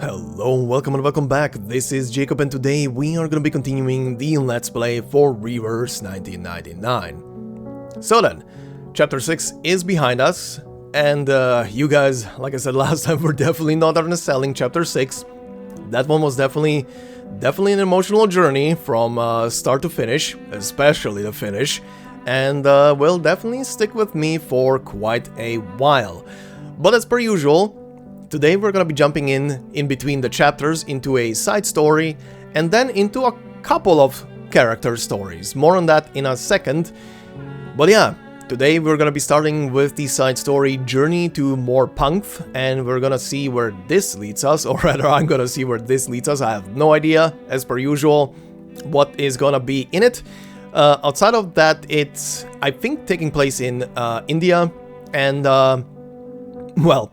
Hello, welcome and welcome back. This is Jacob and today we are gonna be continuing the Let's Play for Reverse 1999. So then, Chapter 6 is behind us, and you guys, like I said last time, were definitely not underselling Chapter 6. That one was definitely an emotional journey from start to finish, especially the finish, and will definitely stick with me for quite a while. But as per usual, today we're gonna be jumping in between the chapters into a side story and then into a couple of character stories. More on that in a second. But yeah, today we're gonna be starting with the side story Journey to Mor Pankh, and we're gonna see where this leads us, or rather I'm gonna see where this leads us. I have no idea, as per usual, what is gonna be in it. Outside of that, it's, I think, taking place in India, and well,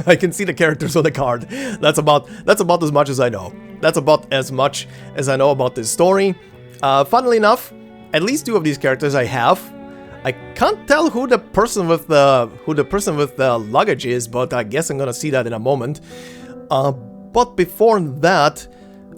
I can see the characters on the card. That's about as much as I know. That's about as much as I know about this story. Funnily enough, at least two of these characters I have. I can't tell who the person with the luggage is, but I guess I'm gonna see that in a moment. But before that,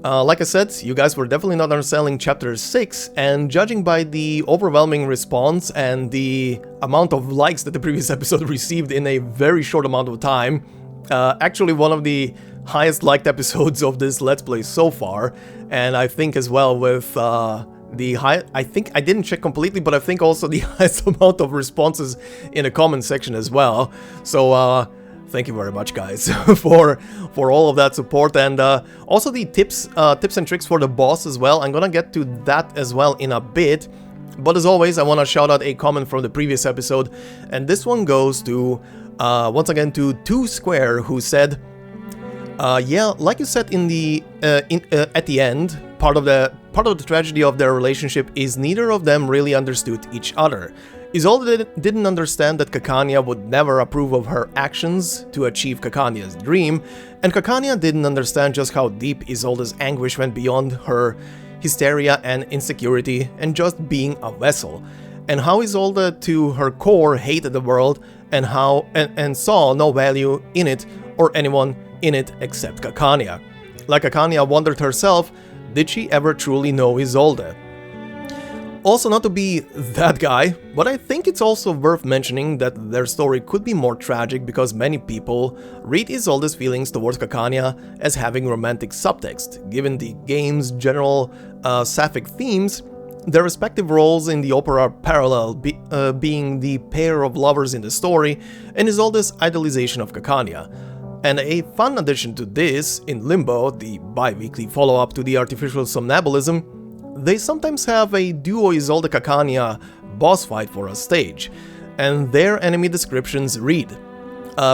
like I said, you guys were definitely not underselling Chapter 6, and judging by the overwhelming response and the amount of likes that the previous episode received in a very short amount of time, actually one of the highest liked episodes of this Let's Play so far, and I think as well with I think I didn't check completely, but I think also the highest amount of responses in the comment section as well. So thank you very much, guys, for all of that support, and also the tips and tricks for the boss as well. I'm gonna get to that as well in a bit. But as always, I want to shout out a comment from the previous episode, and this one goes to once again to 2 Square, who said, yeah, like you said in the at the end, part of the tragedy of their relationship is neither of them really understood each other. Isolde didn't understand that Caconia would never approve of her actions to achieve Cacania's dream, and Caconia didn't understand just how deep Isolde's anguish went beyond her hysteria and insecurity and just being a vessel, and how Isolde to her core hated the world and saw no value in it or anyone in it except Caconia. Like Caconia wondered herself, did she ever truly know Isolde? Also, not to be that guy, but I think it's also worth mentioning that their story could be more tragic because many people read Isolde's feelings towards Caconia as having romantic subtext. Given the game's general sapphic themes, their respective roles in the opera parallel, being the pair of lovers in the story, and Isolde's idolization of Caconia. And a fun addition to this, in Limbo, the bi-weekly follow-up to the artificial somnambulism, they sometimes have a duo Isolde-Caconia boss fight for a stage, and their enemy descriptions read,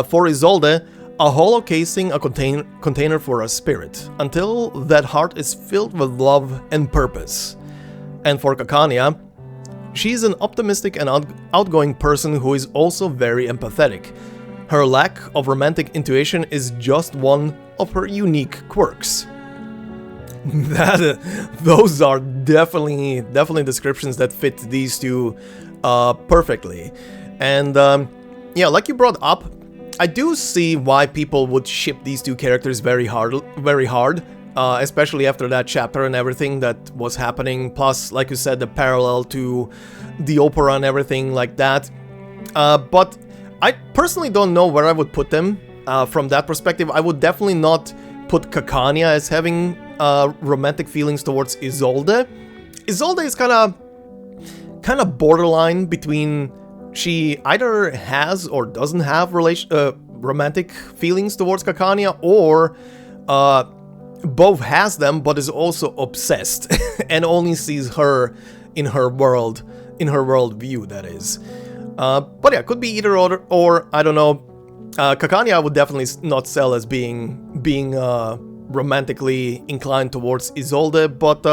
for Isolde, a hollow casing, a container for a spirit, until that heart is filled with love and purpose. And for Caconia, she's an optimistic and outgoing person who is also very empathetic. Her lack of romantic intuition is just one of her unique quirks. Those are definitely descriptions that fit these two perfectly. And yeah, like you brought up, I do see why people would ship these two characters very hard, especially after that chapter and everything that was happening, plus, like you said, the parallel to the opera and everything like that. But I personally don't know where I would put them from that perspective. I would definitely not put Caconia as having romantic feelings towards Isolde. Isolde is kind of borderline between she either has or doesn't have romantic feelings towards Caconia, or both has them but is also obsessed and only sees her in her world view, that is. But yeah, could be either or I don't know. Caconia I would definitely not sell as being romantically inclined towards Isolde, but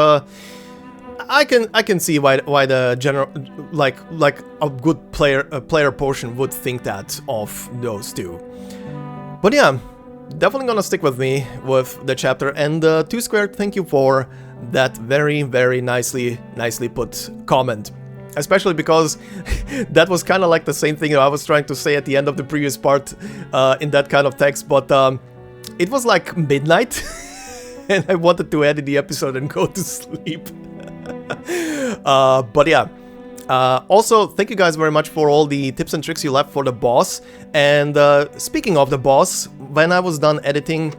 I can see why the general like a good player portion would think that of those two. But yeah, definitely gonna stick with me with the chapter, and 2 Square, thank you for that very nicely put comment. Especially because that was kind of like the same thing I was trying to say at the end of the previous part in that kind of text, but it was like midnight, and I wanted to edit the episode and go to sleep. But yeah. Also, thank you guys very much for all the tips and tricks you left for the boss. And speaking of the boss, when I was done editing,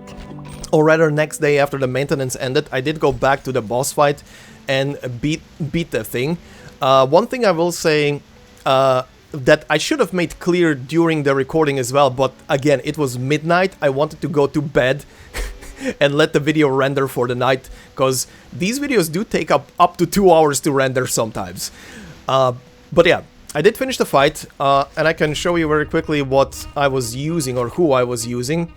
or rather next day after the maintenance ended, I did go back to the boss fight and beat the thing. One thing I will say that I should have made clear during the recording as well, but again, it was midnight. I wanted to go to bed and let the video render for the night, because these videos do take up to 2 hours to render sometimes. But yeah, I did finish the fight, and I can show you very quickly what I was using or who I was using.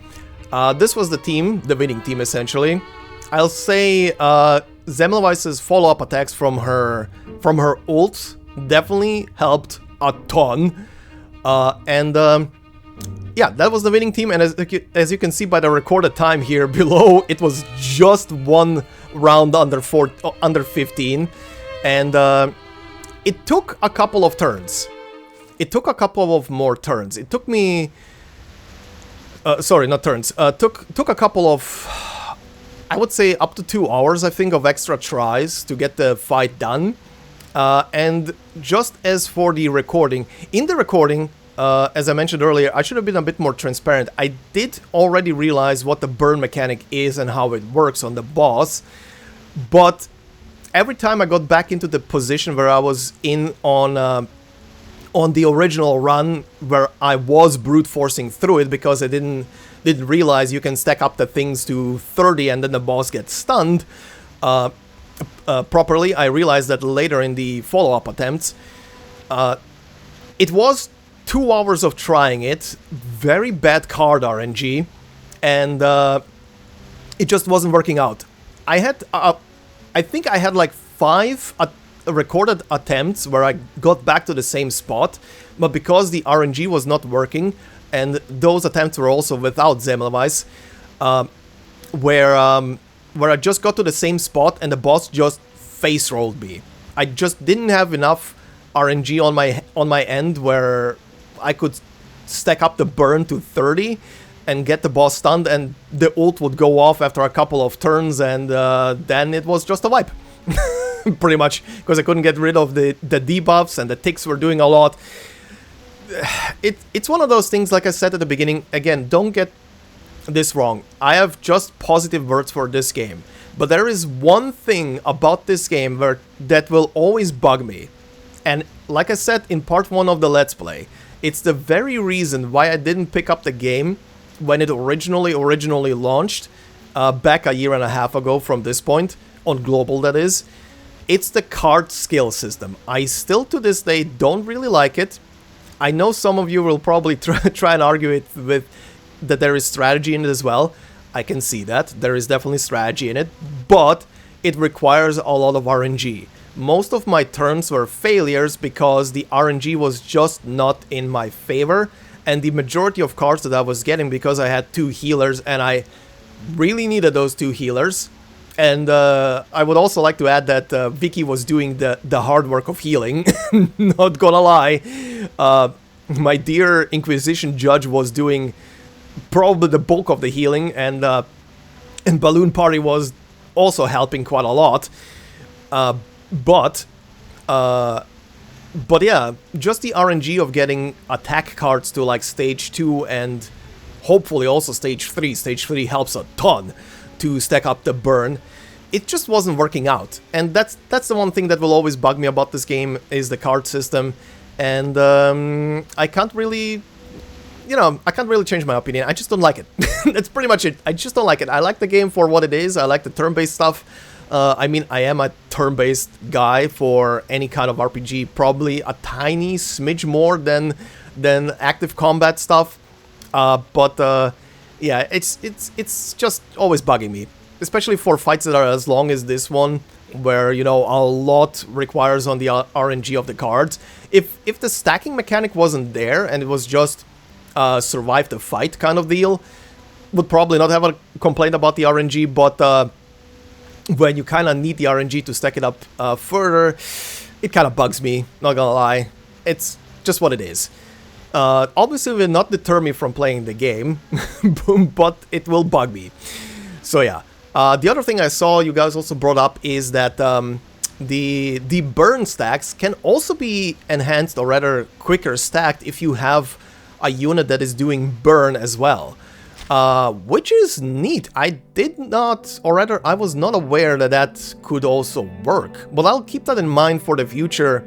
This was the team, the winning team essentially. I'll say Semmelweis's follow-up attacks from her ult definitely helped a ton. Yeah, that was the winning team, and as you can see by the recorded time here below, it was just one round under 15, and it took a couple of turns. It took a couple of more turns. It took me... sorry, not turns. Took a couple of... I would say up to 2 hours, I think, of extra tries to get the fight done. And just as for the recording... In the recording, as I mentioned earlier, I should have been a bit more transparent. I did already realize what the burn mechanic is and how it works on the boss. But... every time I got back into the position where I was in on the original run, where I was brute forcing through it because I didn't realize you can stack up the things to 30 and then the boss gets stunned properly, I realized that later in the follow-up attempts. It was 2 hours of trying it, very bad card RNG, and it just wasn't working out. I think I had like 5 recorded attempts where I got back to the same spot, but because the RNG was not working, and those attempts were also without Semmelweis, where I just got to the same spot and the boss just face rolled me. I just didn't have enough RNG on my end where I could stack up the burn to 30 and get the boss stunned, and the ult would go off after a couple of turns, and then it was just a wipe. Pretty much, because I couldn't get rid of the debuffs, and the ticks were doing a lot. It's one of those things, like I said at the beginning, again, don't get this wrong. I have just positive words for this game. But there is one thing about this game that will always bug me. And like I said in part 1 of the Let's Play, it's the very reason why I didn't pick up the game when it originally launched, back a year and a half ago from this point, on global that is. It's the card skill system. I still to this day don't really like it. I know some of you will probably try and argue it with that there is strategy in it as well. I can see that. There is definitely strategy in it, but it requires a lot of RNG. Most of my turns were failures because the RNG was just not in my favor, and the majority of cards that I was getting because I had 2 healers and I really needed those 2 healers. And I would also like to add that Vicky was doing the hard work of healing, not gonna lie. My dear Inquisition Judge was doing probably the bulk of the healing, and Balloon Party was also helping quite a lot. But yeah, just the RNG of getting attack cards to like stage 2 and hopefully also stage 3. Stage 3 helps a ton to stack up the burn. It just wasn't working out, and that's the one thing that will always bug me about this game, is the card system. And I can't really, I can't really change my opinion. I just don't like it. That's pretty much it. I just don't like it. I like the game for what it is. I like the turn-based stuff. I mean, I am a turn-based guy for any kind of RPG, probably a tiny smidge more than active combat stuff. Yeah, it's just always bugging me, especially for fights that are as long as this one, where, a lot requires on the RNG of the cards. If the stacking mechanic wasn't there and it was just survive the fight kind of deal, would probably not have a complaint about the RNG, but when you kind of need the RNG to stack it up further, it kind of bugs me, not gonna lie. It's just what it is. Obviously will not deter me from playing the game, but it will bug me. So yeah. The other thing I saw you guys also brought up is that the burn stacks can also be enhanced, or rather quicker stacked, if you have a unit that is doing burn as well. Which is neat. I did not, or rather I was not aware that that could also work. But I'll keep that in mind for the future.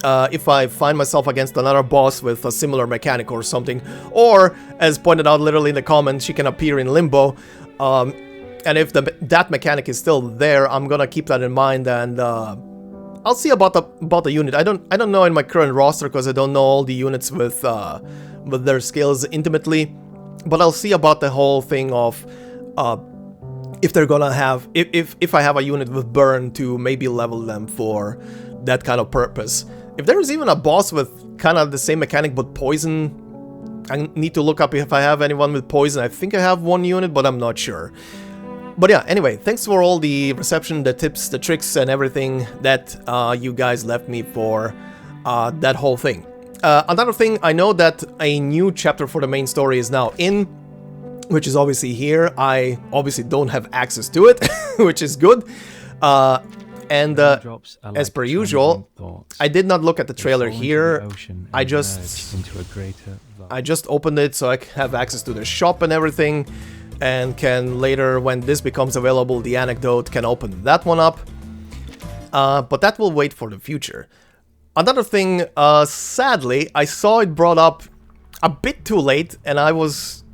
If I find myself against another boss with a similar mechanic or something, or, as pointed out literally in the comments, she can appear in limbo, and if that mechanic is still there, I'm gonna keep that in mind, and I'll see about the unit. I don't know in my current roster, because I don't know all the units with their skills intimately, but I'll see about the whole thing of if they're gonna have, if I have a unit with burn to maybe level them for that kind of purpose. If there is even a boss with kind of the same mechanic but poison, I need to look up if I have anyone with poison. I think I have one unit, but I'm not sure. But yeah, anyway, thanks for all the reception, the tips, the tricks, and everything that you guys left me for that whole thing. Another thing, I know that a new chapter for the main story is now in, which is obviously here. I obviously don't have access to it, which is good. And as per usual, I did not look at the trailer here. I just opened it so I have access to the shop and everything, and can later, when this becomes available, the anecdote, can open that one up. But that will wait for the future. Another thing, sadly, I saw it brought up a bit too late, and I was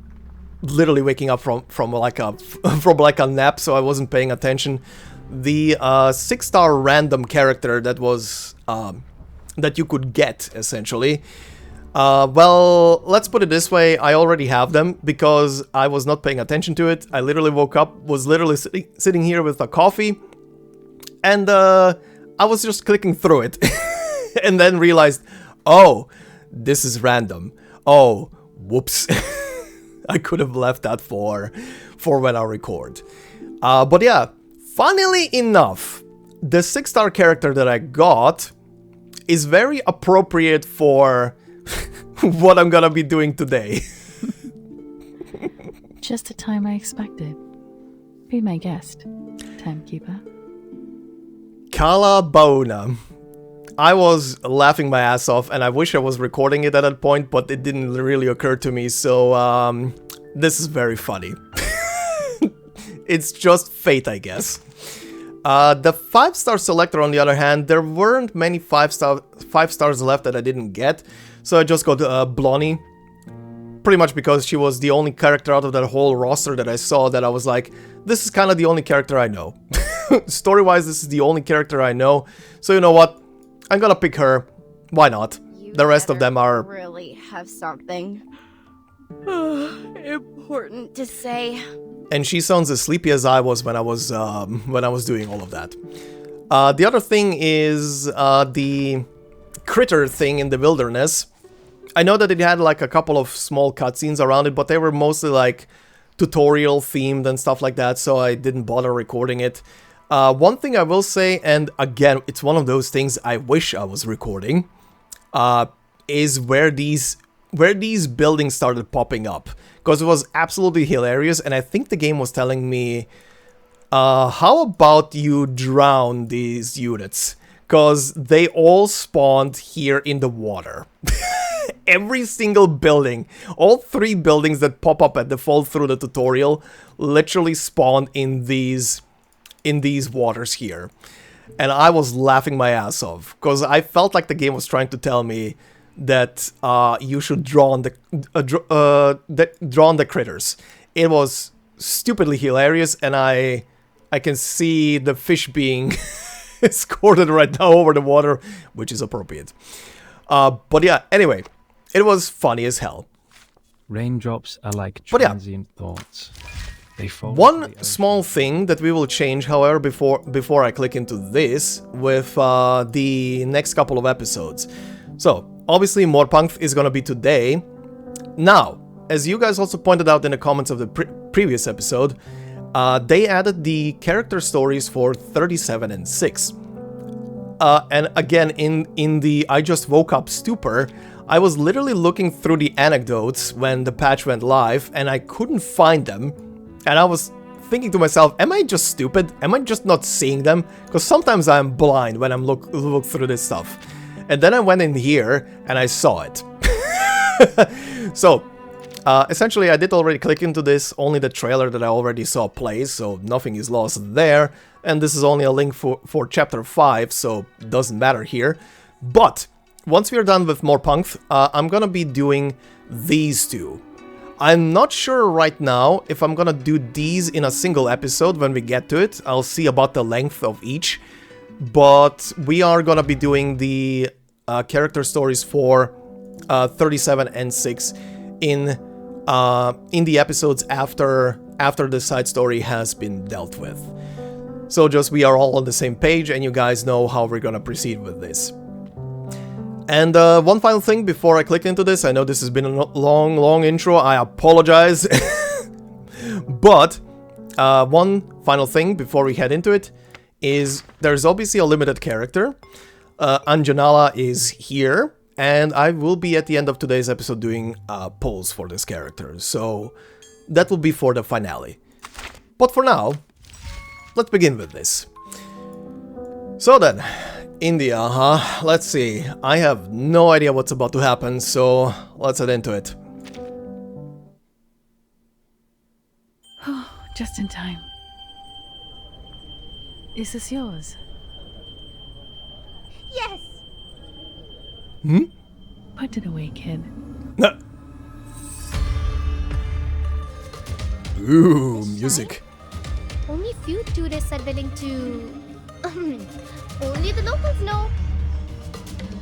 literally waking up from like a nap, so I wasn't paying attention. The 6-star random character that was that you could get, essentially. Well, let's put it this way, I already have them because I was not paying attention to it. I literally woke up, was literally sitting here with a coffee, and I was just clicking through it. And then realized, oh, this is random. Oh, whoops. I could have left that for when I record. But yeah. Funnily enough, the 6-star character that I got is very appropriate for what I'm gonna be doing today. Just the time I expected. Be my guest, Timekeeper. Calabona. I was laughing my ass off, and I wish I was recording it at that point, but it didn't really occur to me, so this is very funny. It's just fate, I guess. The 5-star selector, on the other hand, there weren't many 5 stars left that I didn't get, so I just got Blonnie. Pretty much because she was the only character out of that whole roster that I saw that I was like, this is kind of the only character I know. Story-wise, this is the only character I know, so you know what? I'm gonna pick her. Why not? The rest of them are... really have something important to say. And she sounds as sleepy as I was when I was doing all of that. The other thing is the critter thing in the wilderness. I know that it had like a couple of small cutscenes around it, but they were mostly like tutorial themed and stuff like that, so I didn't bother recording it. One thing I will say, and again, it's one of those things I wish I was recording, is where these buildings started popping up. Because it was absolutely hilarious, and I think the game was telling me, how about you drown these units? Because they all spawned here in the water. Every single building, all 3 buildings that pop up at default through the tutorial, literally spawned in these waters here. And I was laughing my ass off, because I felt like the game was trying to tell me that you should draw on the critters. It was stupidly hilarious, and I can see the fish being escorted right now over the water, which is appropriate. But yeah, anyway, it was funny as hell. Raindrops are like transient thoughts. They fall. One small thing that we will change, however, before I click into this with the next couple of episodes. So, obviously, Mor Pankh is gonna be today. Now, as you guys also pointed out in the comments of the previous episode, they added the character stories for 37 and 6. And again, in the I just woke up stupor, I was literally looking through the anecdotes when the patch went live, and I couldn't find them. And I was thinking to myself, am I just stupid? Am I just not seeing them? Because sometimes I'm blind when I'm look through this stuff. And then I went in here, and I saw it. So, essentially I did already click into this, only the trailer that I already saw plays, so nothing is lost there. And this is only a link for chapter 5, so it doesn't matter here. But once we are done with Mor Pankh, I'm gonna be doing these two. I'm not sure right now if I'm gonna do these in a single episode when we get to it. I'll see about the length of each. But we are gonna be doing the character stories for 37 and 6 in the episodes after the side story has been dealt with. So just we are all on the same page and you guys know how we're gonna proceed with this. And one final thing before I click into this, I know this has been a long intro, I apologize. But one final thing before we head into it is there's obviously a limited character. Anjanala is here, and I will be at the end of today's episode doing polls for this character, so that will be for the finale. But for now, let's begin with this. So then, India, huh? Let's see. I have no idea what's about to happen, so let's head into it. Oh, just in time. Is this yours? Yes. Put it away, kid. No. Ooh, music. Only few tourists are willing to... Only the locals know.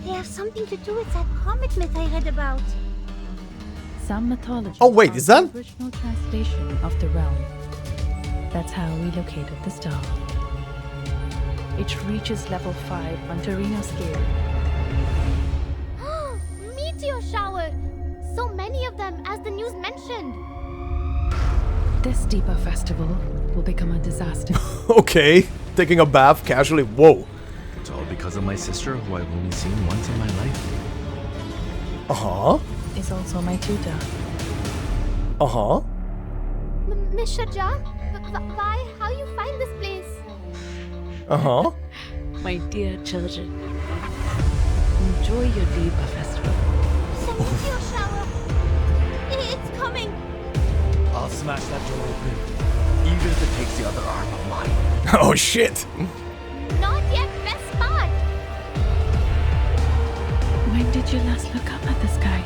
They have something to do with that comet myth I read about. Some mythology. Oh wait, is that? The original translation of the realm. That's how we located the star. It reaches level 5 on Torino scale. Meteor shower! So many of them, as the news mentioned. This deeper festival will become a disaster. Okay, taking a bath casually. Whoa. It's all because of my sister, who I've only seen once in my life. Uh-huh. Is also my tutor. Uh-huh. Miss Shaja? Why? How you find this place? Uh-huh. My dear children, enjoy your deeper festival. The meteor shower! It's coming! I'll smash that door open, even if it takes the other arm of mine. Oh shit. Not yet, best part! When did you last look up at the sky?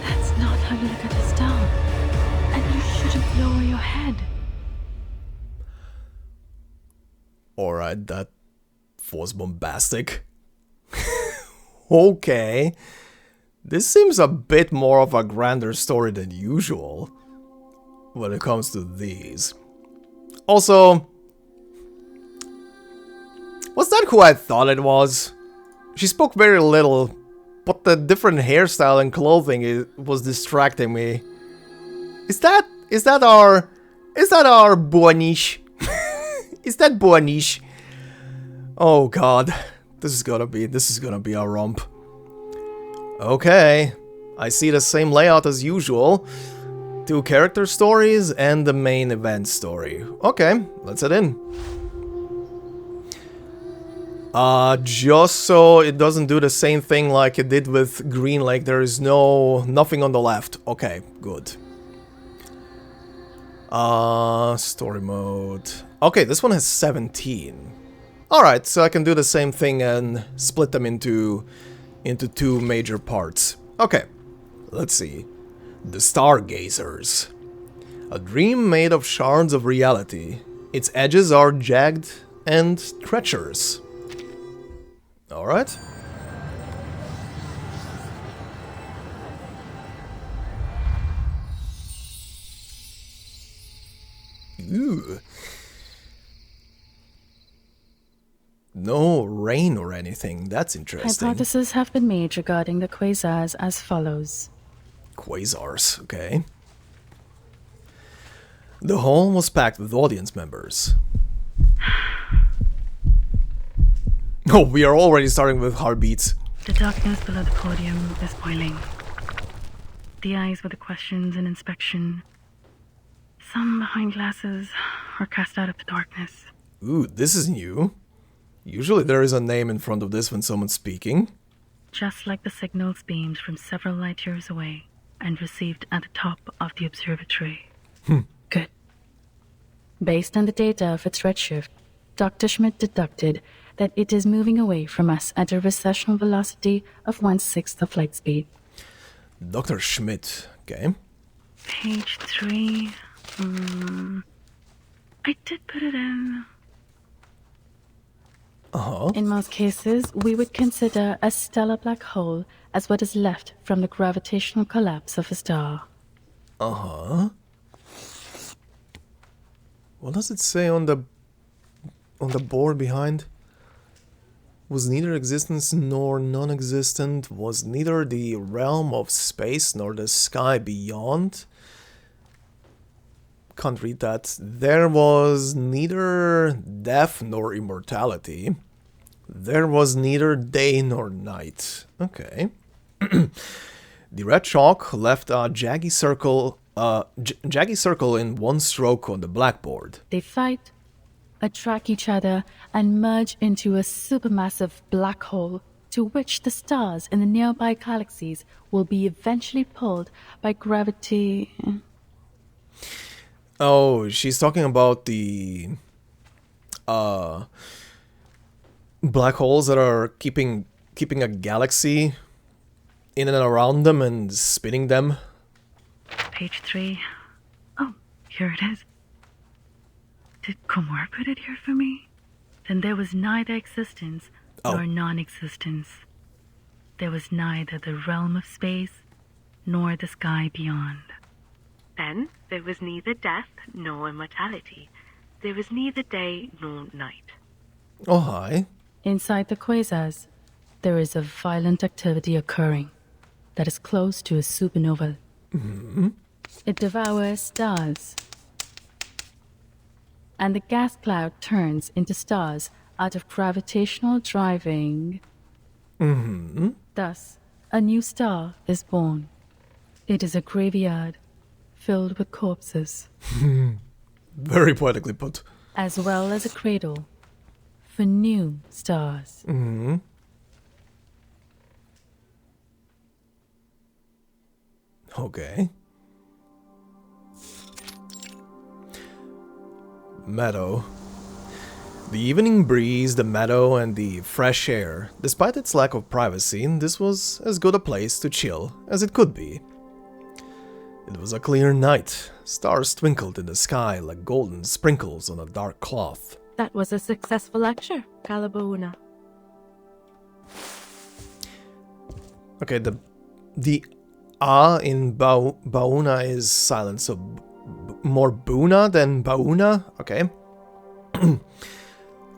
That's not how you look at a star. And you shouldn't lower your head. Alright, that was bombastic. Okay. This seems a bit more of a grander story than usual when it comes to these. Also, was that who I thought it was? She spoke very little, but the different hairstyle and clothing was distracting me. Is that our Buanish? Is that Buanish? Oh god, this is gonna be a romp. Okay, I see the same layout as usual. 2 character stories and the main event story. Okay, let's head in. Just so it doesn't do the same thing like it did with Green Lake, there is nothing on the left. Okay, good. Story mode. Okay, this one has 17. Alright, so I can do the same thing and split them into 2 major parts. Okay, let's see. The Stargazers. A dream made of shards of reality. Its edges are jagged and treacherous. Alright. Ooh. No rain or anything. That's interesting. Hypotheses have been made regarding the quasars as follows. Quasars, okay. The hall was packed with audience members. Oh, we are already starting with heartbeats. The darkness below the podium is boiling. The eyes with the questions and inspection. Some behind glasses are cast out of the darkness. Ooh, this is new. Usually there is a name in front of this when someone's speaking. Just like the signals beamed from several light years away and received at the top of the observatory. Good. Based on the data of its redshift, Dr. Schmidt deducted that it is moving away from us at a recessional velocity of 1/6 of light speed. Dr. Schmidt, okay. Page 3. I did put it in. Uh-huh. In most cases, we would consider a stellar black hole as what is left from the gravitational collapse of a star. Uh-huh. What does it say on the board behind? Was neither existence nor non-existent, was neither the realm of space nor the sky beyond. Can't read that. There was neither death nor immortality. There was neither day nor night. Okay. The red chalk left a jaggy circle in one stroke on the blackboard. They fight, attract each other, and merge into a supermassive black hole to which the stars in the nearby galaxies will be eventually pulled by gravity. Oh, she's talking about the black holes that are keeping a galaxy in and around them and spinning them. Page 3. Oh, here it is. Did Komor put it here for me? Then there was neither existence nor non-existence. There was neither the realm of space nor the sky beyond. Then there was neither death nor immortality. There was neither day nor night. Oh, hi. Inside the quasars, there is a violent activity occurring that is close to a supernova. Mm-hmm. It devours stars. And the gas cloud turns into stars out of gravitational driving. Mm-hmm. Thus, a new star is born. It is a graveyard filled with corpses. Very poetically put. As well as a cradle for new stars. Mm-hmm. Okay. Meadow. The evening breeze, the meadow, and the fresh air. Despite its lack of privacy, this was as good a place to chill as it could be. It was a clear night. Stars twinkled in the sky like golden sprinkles on a dark cloth. That was a successful lecture, Calabauna. Okay, the in Bauna is silent, so more Buna than Bauna? Okay.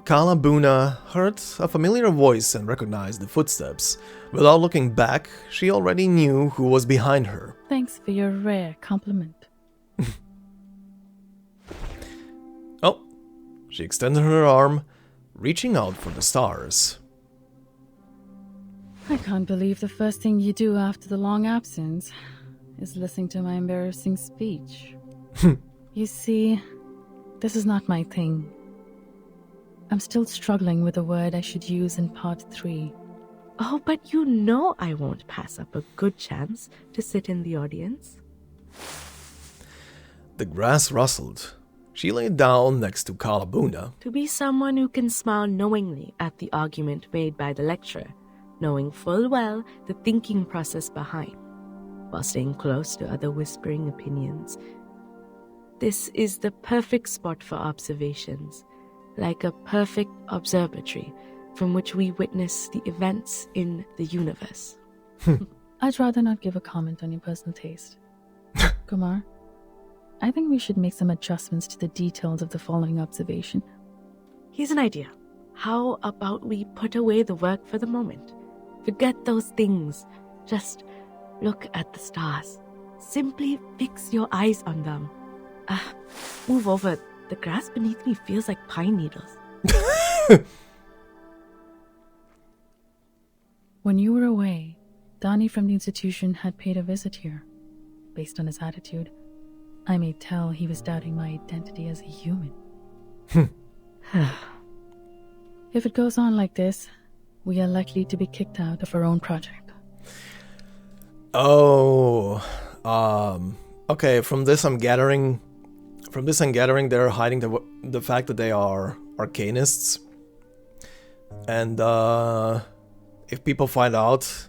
Kalabuna heard a familiar voice and recognized the footsteps. Without looking back, she already knew who was behind her. Thanks for your rare compliment. Oh, she extended her arm, reaching out for the stars. I can't believe the first thing you do after the long absence is listening to my embarrassing speech. You see, this is not my thing. I'm still struggling with the word I should use in part 3. Oh, but you know I won't pass up a good chance to sit in the audience. The grass rustled. She lay down next to Kalabuna. To be someone who can smile knowingly at the argument made by the lecturer, knowing full well the thinking process behind, while staying close to other whispering opinions. This is the perfect spot for observations, like a perfect observatory from which we witness the events in the universe. I'd rather not give a comment on your personal taste. Kumar, I think we should make some adjustments to the details of the following observation. Here's an idea. How about we put away the work for the moment? Forget those things. Just look at the stars. Simply fix your eyes on them. Move over. The grass beneath me feels like pine needles. When you were away, Donnie from the institution had paid a visit here. Based on his attitude, I may tell he was doubting my identity as a human. If it goes on like this, we are likely to be kicked out of our own project. Oh, okay. From this I'm gathering they're hiding the fact that they are Arcanists, and if people find out,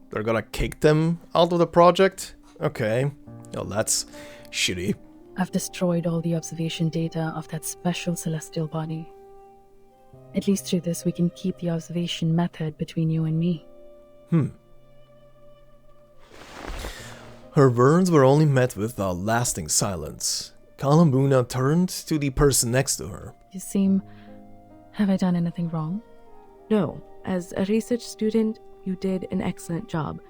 they're gonna kick them out of the project. Okay, well, that's shitty. I've destroyed all the observation data of that special celestial body. At least through this, we can keep the observation method between you and me. Her words were only met with a lasting silence. Kalambuna turned to the person next to her. You seem... Have I done anything wrong? No, as a research student, you did an excellent job,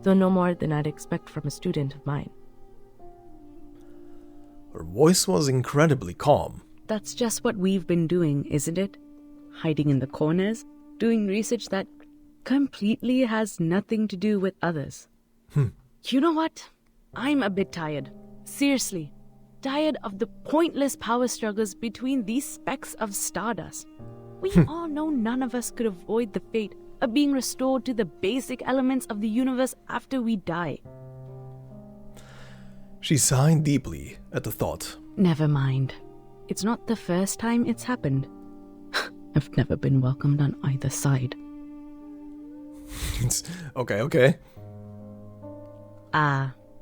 though no more than I'd expect from a student of mine. Her voice was incredibly calm. That's just what we've been doing, isn't it? Hiding in the corners, doing research that completely has nothing to do with others. You know what? I'm a bit tired. Seriously. Tired of the pointless power struggles between these specks of stardust. We all know none of us could avoid the fate of being restored to the basic elements of the universe after we die. She sighed deeply at the thought. Never mind. It's not the first time it's happened. I've never been welcomed on either side. Okay.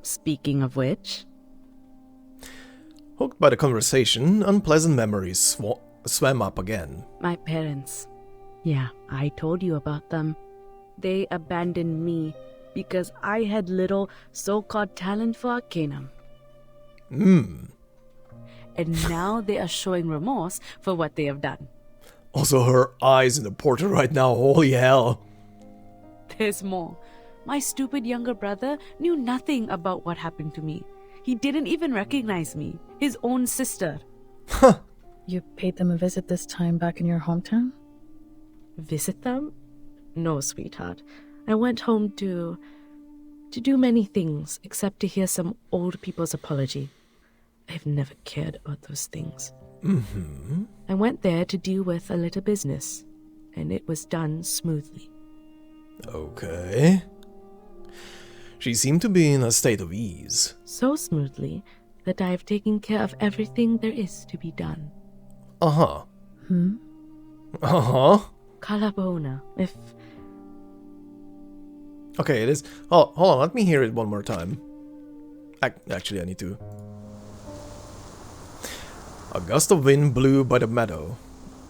Speaking of which... Hooked by the conversation, unpleasant memories swam up again. My parents. Yeah, I told you about them. They abandoned me because I had little so-called talent for Arcana. And now they are showing remorse for what they have done. Also, her eyes in the portrait right now, holy hell. There's more. My stupid younger brother knew nothing about what happened to me. He didn't even recognize me, his own sister. You paid them a visit this time back in your hometown? Visit them? No, sweetheart. I went home to do many things, except to hear some old people's apology. I've never cared about those things. I went there to deal with a little business, and it was done smoothly. Okay. She seemed to be in a state of ease. So smoothly that I have taken care of everything there is to be done. Kalabona, if... Okay, it is... Oh, hold on, let me hear it one more time. Actually, I need to... A gust of wind blew by the meadow.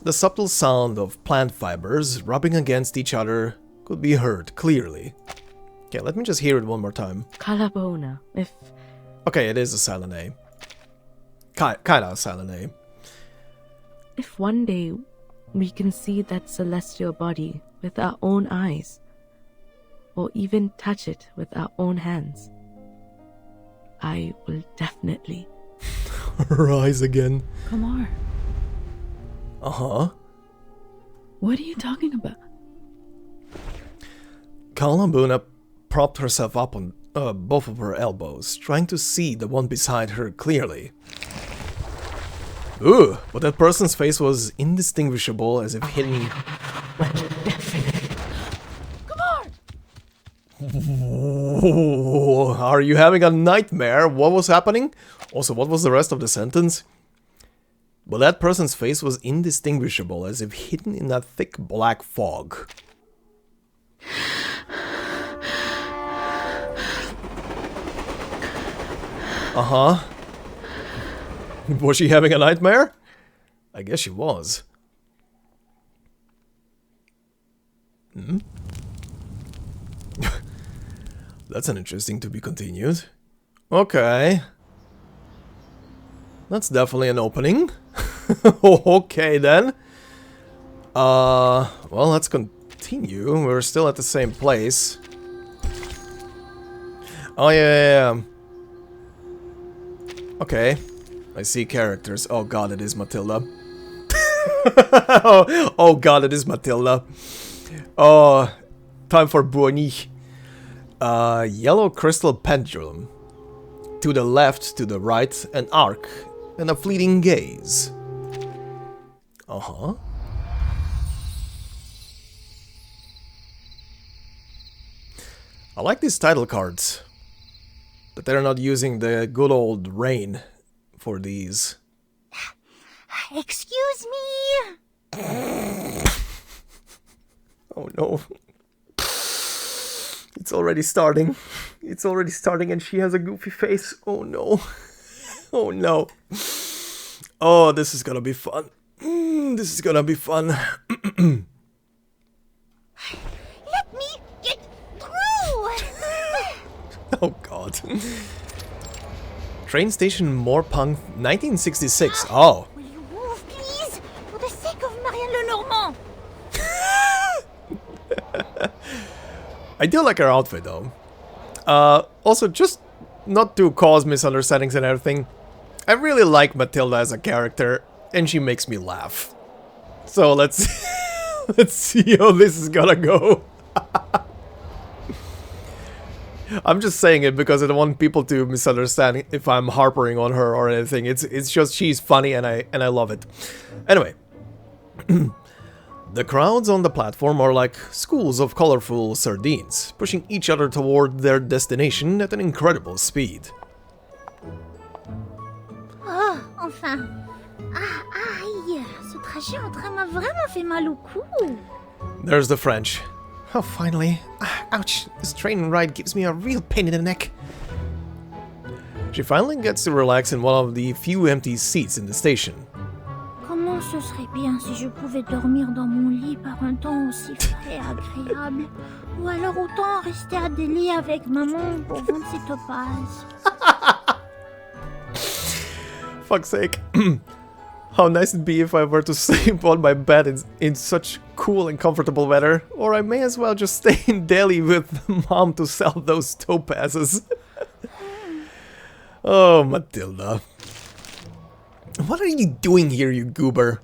The subtle sound of plant fibers rubbing against each other could be heard clearly. Okay, let me just hear it one more time. Kalabona, if... Okay, it is a silent A. Kinda a silent A. If one day we can see that celestial body with our own eyes, or even touch it with our own hands, I will definitely... Her eyes again. Kumar. What are you talking about? Kalambuna propped herself up on both of her elbows, trying to see the one beside her clearly. Ooh, but that person's face was indistinguishable as if hidden... Whoa, are you having a nightmare? What was happening? Also, what was the rest of the sentence? But that person's face was indistinguishable as if hidden in a thick black fog. Was she having a nightmare? I guess she was. That's an interesting to be continued. Okay. That's definitely an opening. Okay then. Well, let's continue. We're still at the same place. Oh yeah. Okay. I see characters. Oh god, it is Matilda. Oh god, it is Matilda. Oh, Time for Buoni. Yellow crystal pendulum. To the left, to the right, an arc, and a fleeting gaze. Uh-huh. I like these title cards. But they're not using the good old rain for these. Excuse me? Oh no. It's already starting. It's already starting and she has a goofy face. Oh no. Oh no. Oh, this is gonna be fun. This is gonna be fun. Let me get through! Oh god. Train station Mor Pankh, 1966. Oh. Will you move, please? For the sake of Marianne Lenormand! I do like her outfit though. Also, just not to cause misunderstandings and everything, I really like Matilda as a character, and she makes me laugh. So let's let's see how this is gonna go. I'm just saying it because I don't want people to misunderstand if I'm harping on her or anything. It's just she's funny and I love it. Anyway. The crowds on the platform are like schools of colorful sardines, pushing each other toward their destination at an incredible speed. Oh, enfin. Ah, aïe. Ce trajet en train m'a vraiment fait mal au cou. There's the French. Oh, finally. Ouch, this train ride gives me a real pain in the neck. She finally gets to relax in one of the few empty seats in the station. Comment ce serait bien si je pouvais dormir dans mon lit par un temps aussi frais et agréable. Ou alors autant rester à Delhi avec maman pour vendre ses topazes. Fuck's sake. How nice it'd be if I were to sleep on my bed in such cool and comfortable weather. Or I may as well just stay in Delhi with mom to sell those topazes. Oh, Matilda. What are you doing here, you goober?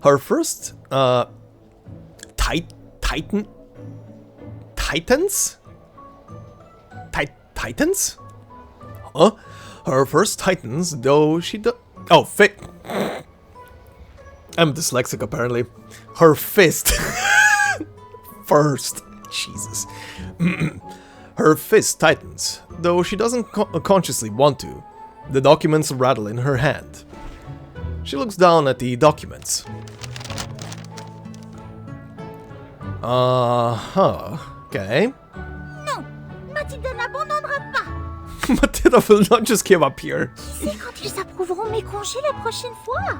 Her first, Titans? Titans? Huh? Her first Titans, though she oh, I'm dyslexic, apparently. Her fist. First. Jesus. Her fist tightens, though she doesn't consciously want to. The documents rattle in her hand. She looks down at the documents. Okay. Non, Matilda n'abandonnera pas. Matilda will not just give up here. Qui sait quand ils approuveront mes congés la prochaine fois?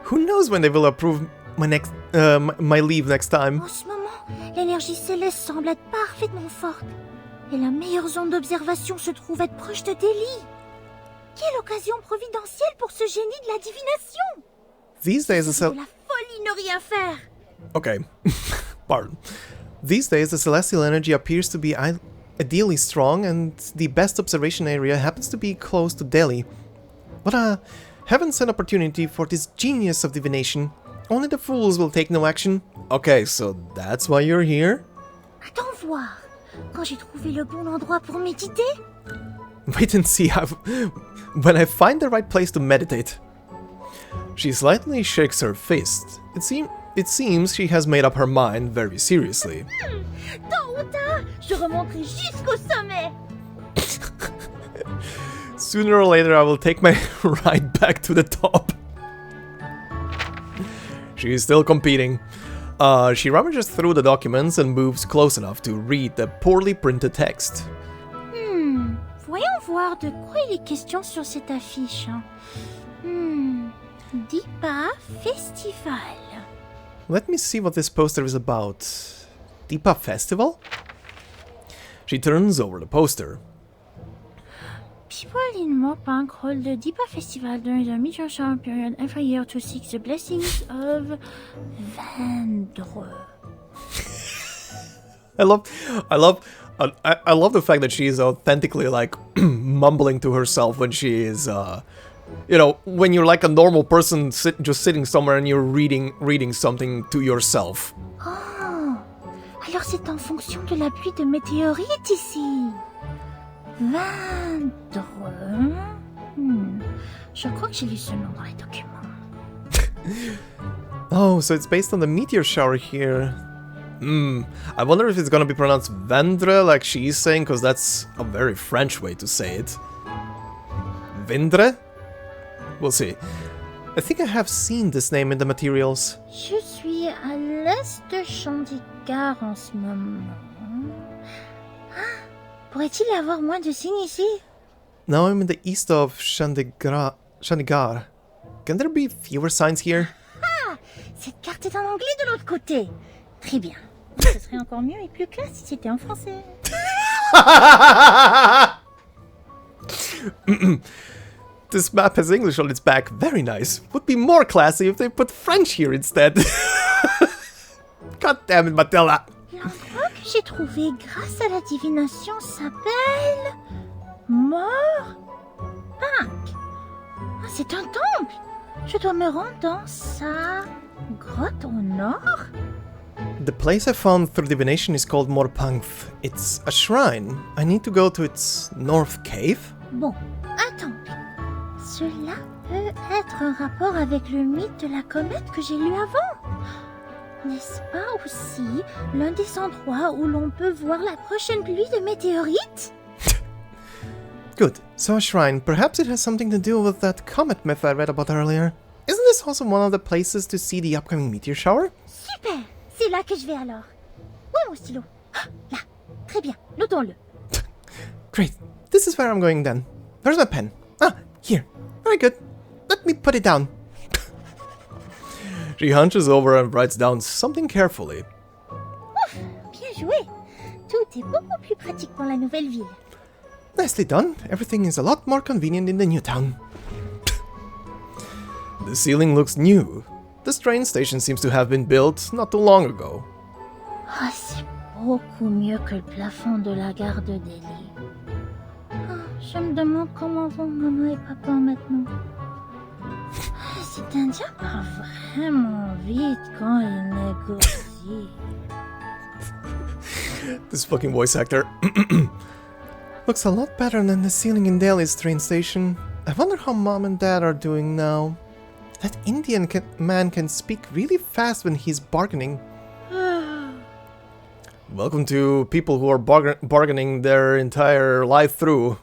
Who knows when they will approve my next, my leave next time? En ce moment, l'énergie céleste semble être parfaitement forte. Et la meilleure zone d'observation se trouve être proche de Delhi. Quelle occasion providentielle pour ce génie de la divination! These days, De la folie ne rien faire. Okay, pardon. These days, the celestial energy appears to be ideally strong, and the best observation area happens to be close to Delhi. What a heaven-sent opportunity for this genius of divination. Only the fools will take no action. Okay, so that's why you're here? Attends voir. Quand j'ai trouvé le bon endroit pour méditer? Wait and see when I find the right place to meditate. She slightly shakes her fist. It seems she has made up her mind very seriously. Tôt ou tard, je remonterai jusqu'au sommet. Sooner or later, I will take my ride back to the top. She is still competing. She rummages through the documents and moves close enough to read the poorly printed text. Voyons voir de quoi il est question sur cette affiche. Deepa Festival. Let me see what this poster is about. Deepa Festival? She turns over the poster. People in Mor Pankh hold the Deepa Festival during the mid-ocean period every year to seek the blessings of Vendreux. I love the fact that she is authentically like mumbling to herself when she is, you know, when you're like a normal person just sitting somewhere and you're reading something to yourself. Oh, I Alors c'est en fonction de la pluie de météorites ici. 23. Je crois que j'ai lu ce nom dans les documents. Oh, so it's based on the meteor shower here. I wonder if it's gonna be pronounced Vendre, like she is saying, because that's a very French way to say it. Vendre? We'll see. I think I have seen this name in the materials. Je suis à l'est de Chandigarh en ce moment. Ah, pourrait-il y avoir moins de signes ici? Now I'm in the east of Chandigarh. Can there be fewer signs here? Ah, cette carte est en anglais de l'autre côté. Très bien. Ce serait encore mieux et plus classe si c'était en français. This map has English on its back. Very nice. Would be more classy if they put French here instead. God damn it, Matilda. L'endroit que j'ai trouvé grâce à la divination s'appelle... Mor Pankh. Ah, c'est un temple. Je dois me rendre dans sa grotte au nord. The place I found through divination is called Mor Pankh. It's a shrine. I need to go to its north cave. Bon, un temple. Cela peut être un rapport avec le mythe de la comète que j'ai lu avant. N'est-ce pas aussi l'un des endroits où l'on peut voir la prochaine pluie de météorites? Good. So a shrine. Perhaps it has something to do with that comet myth I read about earlier. Isn't this also one of the places to see the upcoming meteor shower? Super! C'est là que je vais alors. Où est mon stylo? Ah, là. Très bien. Notons-le. Great. This is where I'm going then. Where's my pen? Ah, here. Very good. Let me put it down. She hunches over and writes down something carefully. Ouf, bien joué. Tout est beaucoup plus pratique dans la nouvelle ville. Nicely done. Everything is a lot more convenient in the new town. The ceiling looks new. This train station seems to have been built not too long ago. Ah, c'est beaucoup mieux que le plafond de la gare de Delhi. Ah, je me demande comment vont maman et papa maintenant. Ah, cet Indien parle vraiment vite quand il négocie. This fucking voice actor. Looks a lot better than the ceiling in Delhi's train station. I wonder how mom and dad are doing now. That Indian man can speak really fast when he's bargaining. Welcome to people who are bargaining their entire life through.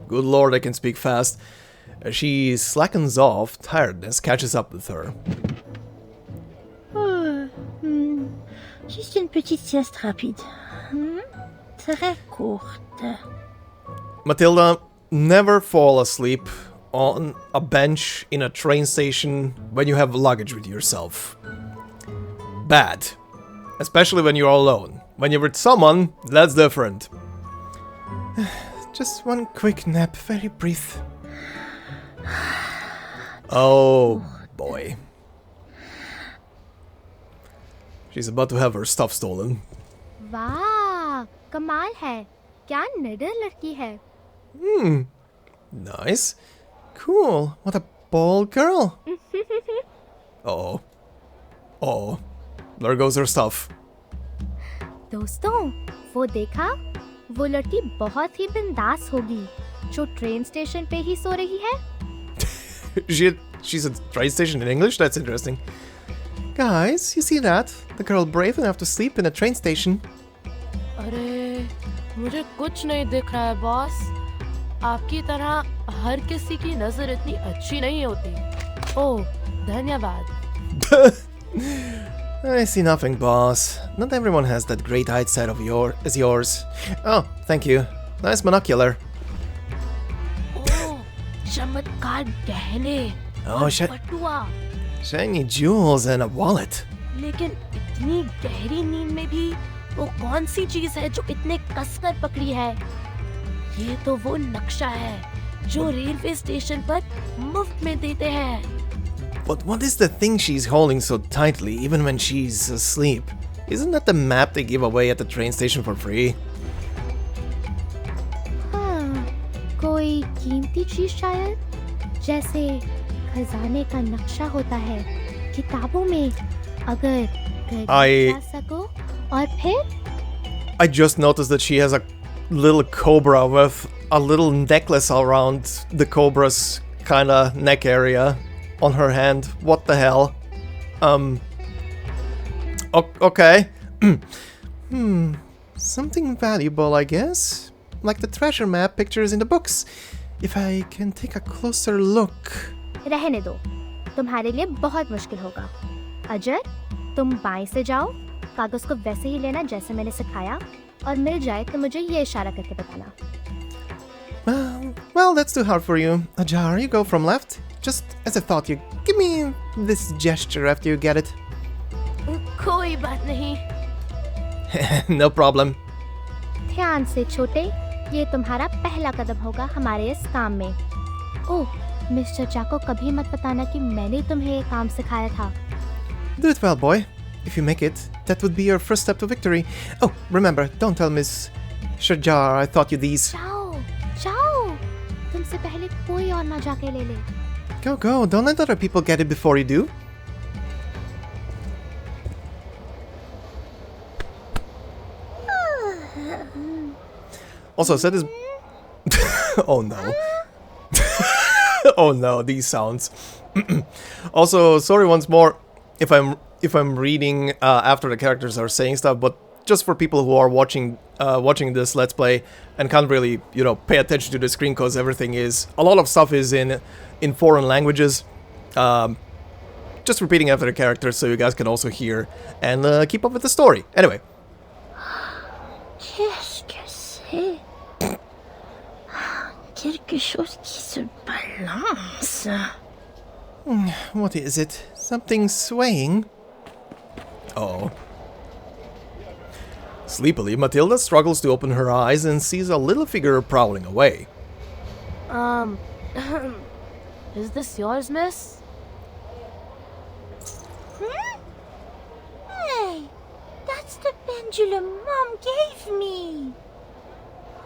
Good lord, I can speak fast. As she slackens off, tiredness catches up with her. Juste une petite sieste rapide. Très courte. Matilda, never fall asleep on a bench in a train station when you have luggage with yourself. Bad. Especially when you're alone. When you're with someone, that's different. Just one quick nap, very brief. Oh boy. She's about to have her stuff stolen. वाह, कमाल है. क्या निडर लड़की है. Nice. Cool. What a bold girl. Oh. Oh. There goes her stuff. दोस्तों, वो देखा? वो लड़की बहुत ही बिंदास होगी, जो ट्रेन स्टेशन पे ही सो रही है. She's at train station in English? That's interesting. Guys, you see that? The girl brave enough to sleep in a train station. अरे, मुझे कुछ नहीं दिख रहा है बॉस. आपकी तरह हर किसी की नजर इतनी अच्छी नहीं होती. ओह, धन्यवाद. I see nothing, boss. Not everyone has that great eyesight of yours. Oh, thank you. Nice monocular. ओह, चमत्कार गहने. Oh, पटुआ. shiny jewels and a wallet. लेकिन इतनी गहरी नींद में भी वो कौन सी चीज है जो इतने कसकर पकड़ी है? ये तो वो नक्शा है जो रेलवे स्टेशन पर मुफ्त में देते हैं. But what is the thing she's holding so tightly even when she's asleep? Isn't that the map they give away at the train station for free? हाँ, कोई कीमती चीज शायद, जैसे खजाने का नक्शा होता है किताबों में. अगर कर I- जा सको और फिर? I just noticed that she has a little cobra with a little necklace around the cobra's kinda neck area on her hand. What the hell? Okay. Something valuable, I guess. Like the treasure map pictures in the books. If I can take a closer look. रहने दो, तुम्हारे लिए बहुत मुश्किल होगा। अजर, तुम बाएं से जाओ, कागज को वैसे ही लेना जैसे मैंने सिखाया, और मिल जाए तो मुझे ये इशारा करके बताना। Well, that's too hard for you. Ajar, you go from left. Just as I thought, you give me this gesture after you get it. कोई बात नहीं। No problem. ध्यान से छोटे, ये तुम्हारा पहला कदम होगा हमारे इस काम में। ओह, मिस्टर चा को कभी मत बताना कि मैंने तुम्हें ये काम सिखाया था। Do it well, boy. If you make it, that would be your first step to victory. Oh, remember, don't tell Miss Shajar I taught you these. जाओ, जाओ, तुमसे पहले कोई और ना जाके ले ले। Go, go. Don't let other people get it before you do. Also, said this. Oh no. Oh no, these sounds. Also, sorry once more if I'm reading after the characters are saying stuff, but just for people who are watching this Let's Play and can't really, you know, pay attention to the screen because everything is, a lot of stuff is in foreign languages. Just repeating after the characters so you guys can also hear and keep up with the story. Anyway. Qu'est-ce que c'est? Quelque chose qui se balance. What is it? Something swaying? Oh. Sleepily, Matilda struggles to open her eyes and sees a little figure prowling away. Is this yours, miss? Hey, that's the pendulum Mom gave me.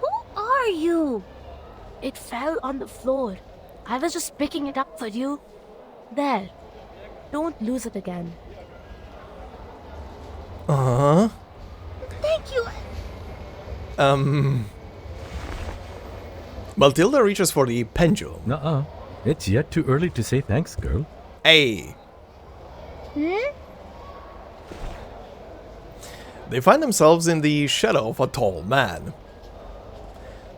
Who are you? It fell on the floor. I was just picking it up for you. There. Don't lose it again. Uh-huh. Thank you. Matilda reaches for the pendulum. Nuh-uh. It's yet too early to say thanks, girl. Hey! They find themselves in the shadow of a tall man.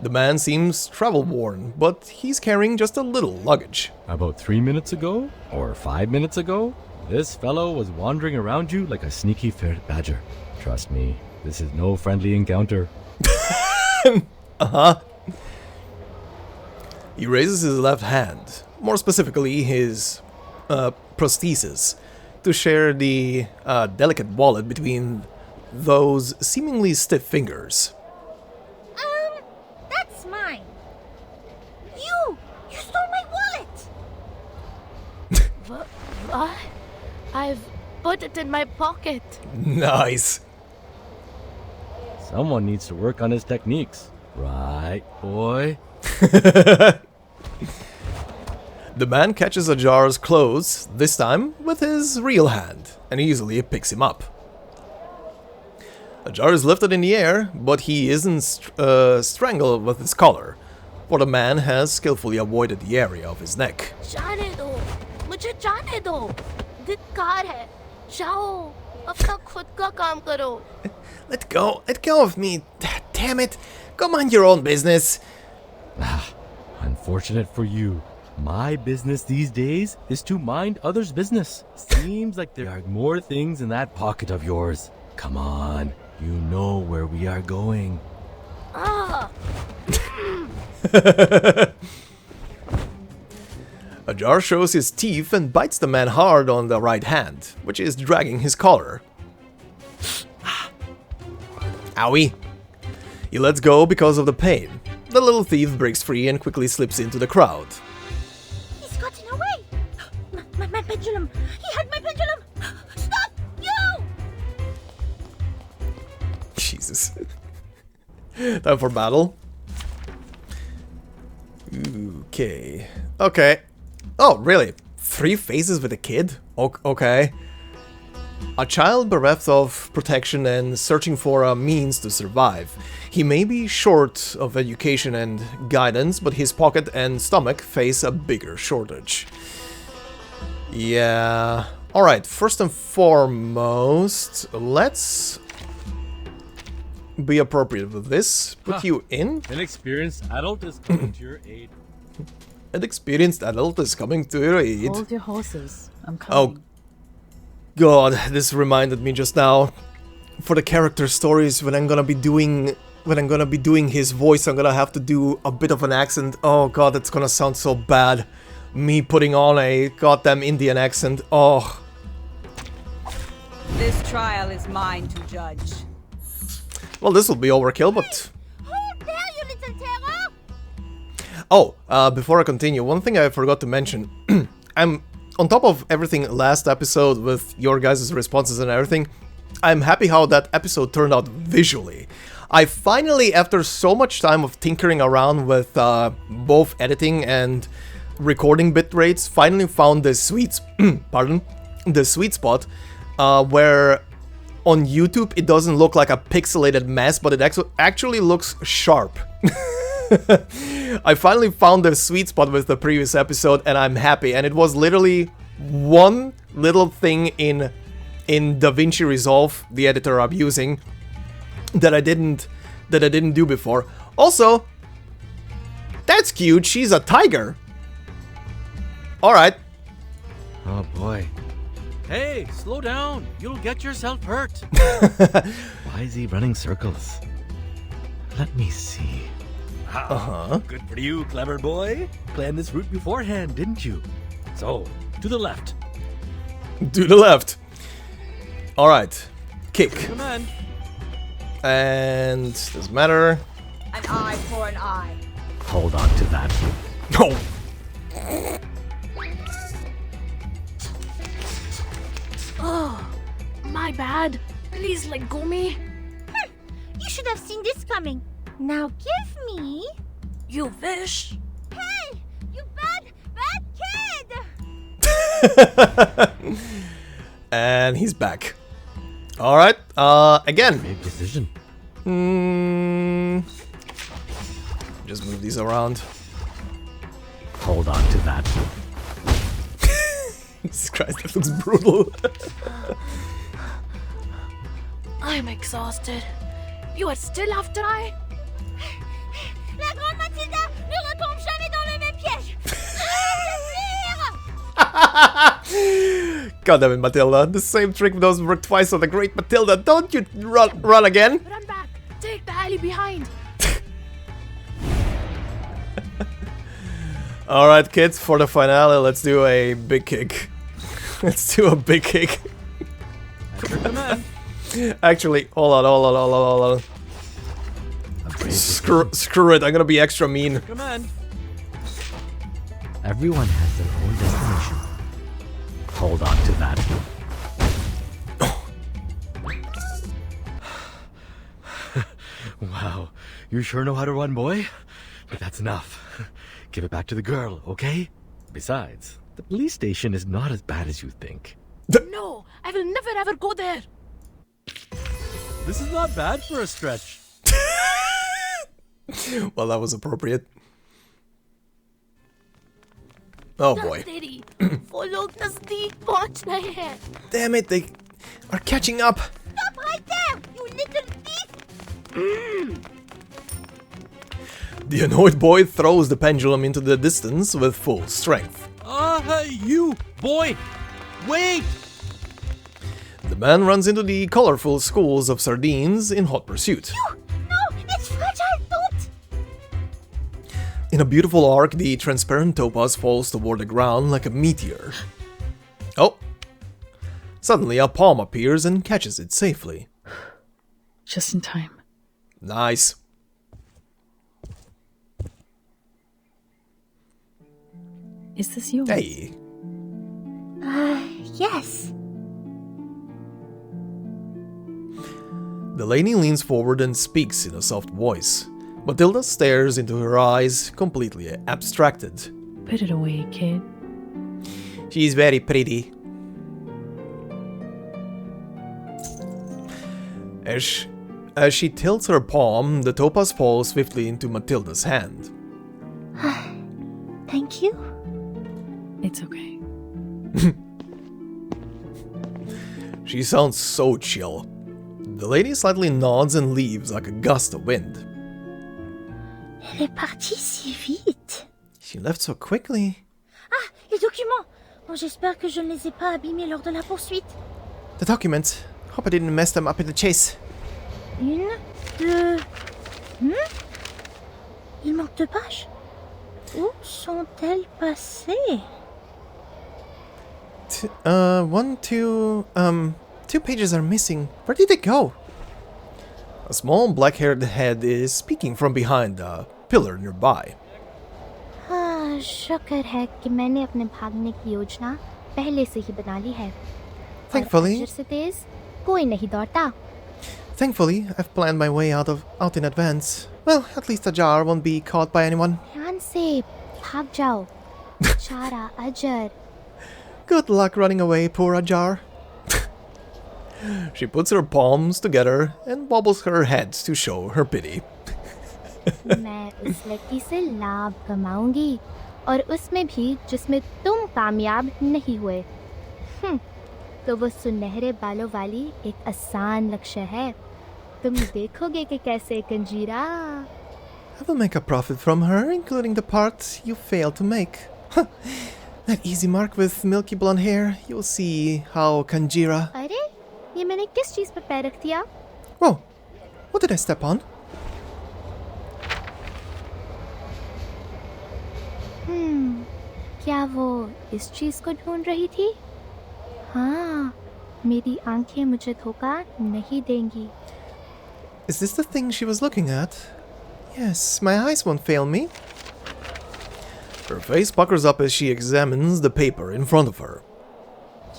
The man seems travel-worn, but he's carrying just a little luggage. About 3 minutes ago, or 5 minutes ago, this fellow was wandering around you like a sneaky ferret badger. Trust me, this is no friendly encounter. Uh-huh. He raises his left hand, more specifically his prosthesis, to share the delicate wallet between those seemingly stiff fingers. That's mine. You stole my wallet. What? I've put it in my pocket. Nice. Someone needs to work on his techniques. Right, boy? The man catches Ajar's clothes, this time with his real hand, and easily picks him up. Ajar is lifted in the air, but he isn't strangled with his collar, for the man has skillfully avoided the area of his neck. जाने दो, मुझे जाने दो. धिक्कार है. जाओ, अपना खुद का काम करो. Let go of me, damn it, go mind your own business. Unfortunate for you. My business these days is to mind others' business. Seems like there are more things in that pocket of yours. Come on, you know where we are going. Ajar shows his teeth and bites the man hard on the right hand, which is dragging his collar. Owie! He lets go because of the pain. The little thief breaks free and quickly slips into the crowd. He's gotten away. My pendulum. He had my pendulum. Stop, you! Jesus. Time for battle. Okay. Oh, really? 3 faces with a kid? Okay. A child bereft of protection and searching for a means to survive. He may be short of education and guidance, but his pocket and stomach face a bigger shortage. Yeah... Alright, first and foremost, let's be appropriate with this. Put you in. An experienced adult is coming to your aid. An experienced adult is coming to your aid. Hold your horses. I'm Oh, coming. God, this reminded me just now. For the character stories, when I'm gonna be doing his voice, I'm gonna have to do a bit of an accent. Oh God, it's gonna sound so bad. Me putting on a goddamn Indian accent. Oh. This trial is mine to judge. Well, this will be overkill, but... Hold there, you little terror! Oh, before I continue, one thing I forgot to mention. I'm on top of everything last episode with your guys' responses and everything. I'm happy how that episode turned out visually. I finally, after so much time of tinkering around with both editing and recording bit rates, finally found the sweet spot where on YouTube it doesn't look like a pixelated mess, but it actually looks sharp. I finally found the sweet spot with the previous episode, and I'm happy. And it was literally one little thing in DaVinci Resolve, the editor I'm using, that I didn't do before. Also, that's cute. She's a tiger. All right. Oh boy. Hey, slow down. You'll get yourself hurt. Why is he running circles? Let me see. Good for you, clever boy. Planned this route beforehand, didn't you? So, to the left. To the left. All right. Kick. Command. And doesn't matter. An eye for an eye. Hold on to that. Oh. Oh, my bad. Please let go me. You should have seen this coming. Now give me... You wish. Hey! You bad kid! And he's back. All right. Again. Big decision. Just move these around. Hold on to that. Jesus Christ, that looks brutal. I'm exhausted. You are still after I? La grande Matilda ne retombe jamais dans le même piège! God damn it, Matilda. The same trick doesn't work twice on the great Matilda. Don't you run again? Run back. Take the alley behind. Alright, kids, for the finale, let's do a big kick. Let's do a big kick. Actually, hold on. Screw it, I'm gonna be extra mean. Command. Everyone has their own destination. Hold on to that. Wow, you sure know how to run, boy. But that's enough. Give it back to the girl, okay? Besides, the police station is not as bad as you think. No, I will never ever go there. This is not bad for a stretch. Well, that was appropriate. Oh boy. Steady. Follow the steep. Watch my head. Damn it, they are catching up. Stop right there, you little thief! The annoyed boy throws the pendulum into the distance with full strength. You, boy! Wait! The man runs into the colorful schools of sardines in hot pursuit. No, it's fragile, don't! In a beautiful arc, the transparent topaz falls toward the ground like a meteor. Oh! Suddenly, a palm appears and catches it safely. Just in time. Nice. Is this yours? Hey. Yes. The lady leans forward and speaks in a soft voice. Matilda stares into her eyes, completely abstracted. Put it away, kid. She's very pretty. As she tilts her palm, the topaz falls swiftly into Matilda's hand. Thank you. It's okay. She sounds so chill. The lady slightly nods and leaves like a gust of wind. Elle est partie si vite. She left so quickly. Ah, les documents. Oh, j'espère que je ne les ai pas abîmés lors de la poursuite. The documents. Hope I didn't mess them up in the chase. Une, deux... Il manque 2 pages. Où sont-elles passées? 2 pages are missing. Where did they go? A small black-haired head is speaking from behind a pillar nearby. शुक्र है कि मैंने अपने भागने की योजना पहले से ही बना ली है। Thankfully, अजर से तेज कोई नहीं दौड़ता। Thankfully, I've planned my way out in advance. Well, at least a jar won't be caught by anyone. ध्यान से भाग जाओ। बेचारा अजर। Good luck running away, poor Ajar. She puts her palms together and wobbles her head to show her pity. मैं उस लड़की से लाभ कमाऊंगी और उसमें भी जिसमें तुम कामयाब नहीं हुए। तो वो सुनहरे बालों वाली एक आसान लक्ष्य है। तुम देखोगे कि कैसे kanjira. I will make a profit from her, including the part you failed to make. That easy mark with milky blonde hair, you'll see how Kanjira... अरे ये मैंने किस चीज पर पैर रख दिया? Whoa, what did I step on? क्या वो इस चीज को ढूंढ रही थी? हाँ, मेरी आंखें मुझे धोखा नहीं देंगी। Is this the thing she was looking at? Yes, my eyes won't fail me. Her face puckers up as she examines the paper in front of her.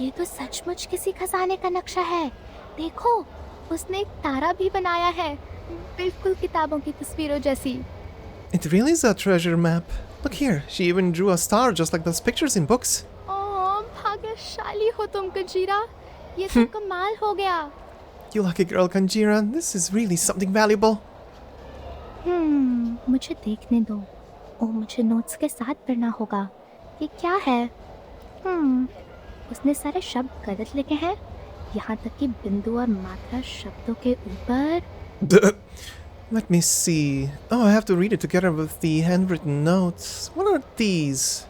ये तो सचमुच किसी खजाने का नक्शा है। देखो, उसने एक तारा भी बनाया है, बिल्कुल किताबों की तस्वीरों जैसी। It really is a treasure map. Look here, she even drew a star just like those pictures in books. ओह, भाग्यशाली हो तुम कंजीरा। ये तो कमाल हो गया। You lucky girl, Kanjira. This is really something valuable. मुझे देखने दो। ओह, मुझे नोट्स के साथ पढ़ना होगा। ये क्या है? उसने सारे शब्द गलत लिखे हैं, यहाँ तक कि बिंदु और मात्रा शब्दों के ऊपर। Let me see. Oh, I have to read it together with the handwritten notes. What are these?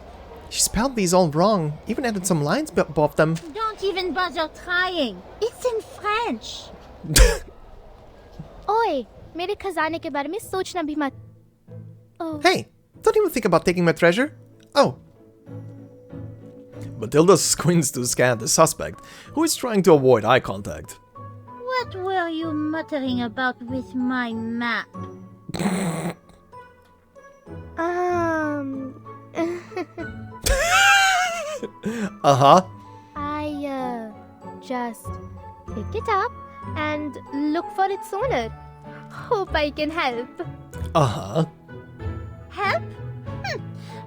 She spelled these all wrong. Even added some lines above them. Don't even bother trying. It's in French. ओए, मेरे खजाने के बारे में सोचना भी मत। Hey, don't even think about taking my treasure. Oh. Matilda squints to scan the suspect, who is trying to avoid eye contact. What were you muttering about with my map? Uh-huh. I just pick it up and look for its owner. Hope I can help. Uh-huh. Help?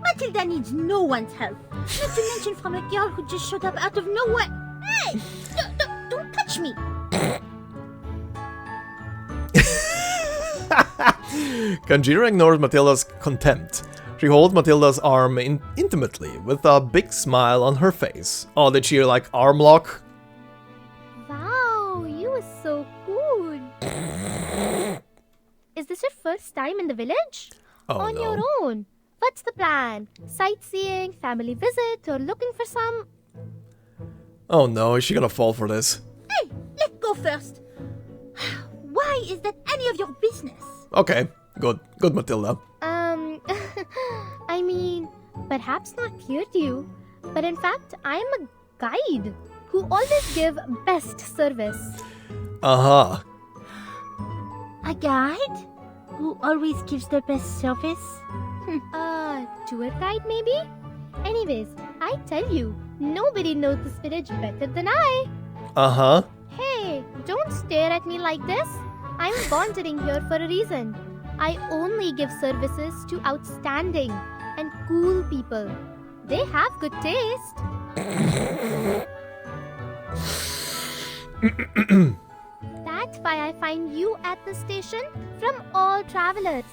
Matilda needs no one's help. Not to mention from a girl who just showed up out of nowhere. Hey! Don't touch me! Kanjira ignores Matilda's contempt. She holds Matilda's arm intimately with a big smile on her face. Oh, did she like arm lock? Wow, you are so cool. Is this your first time in the village? Oh, On no. your own? What's the plan? Sightseeing, family visit, or looking for some... Oh no, is she gonna fall for this? Hey, let's go first. Why is that any of your business? Okay, good Matilda. I mean, perhaps not clear to you, but in fact, I am a guide who always give best service. Uh-huh. A guide? Who always gives the best service? Tour guide maybe? Anyways, I tell you, nobody knows this village better than I. Uh-huh. Hey, don't stare at me like this. I'm wandering here for a reason. I only give services to outstanding and cool people. They have good taste. That That's why I find you at the station from all travelers.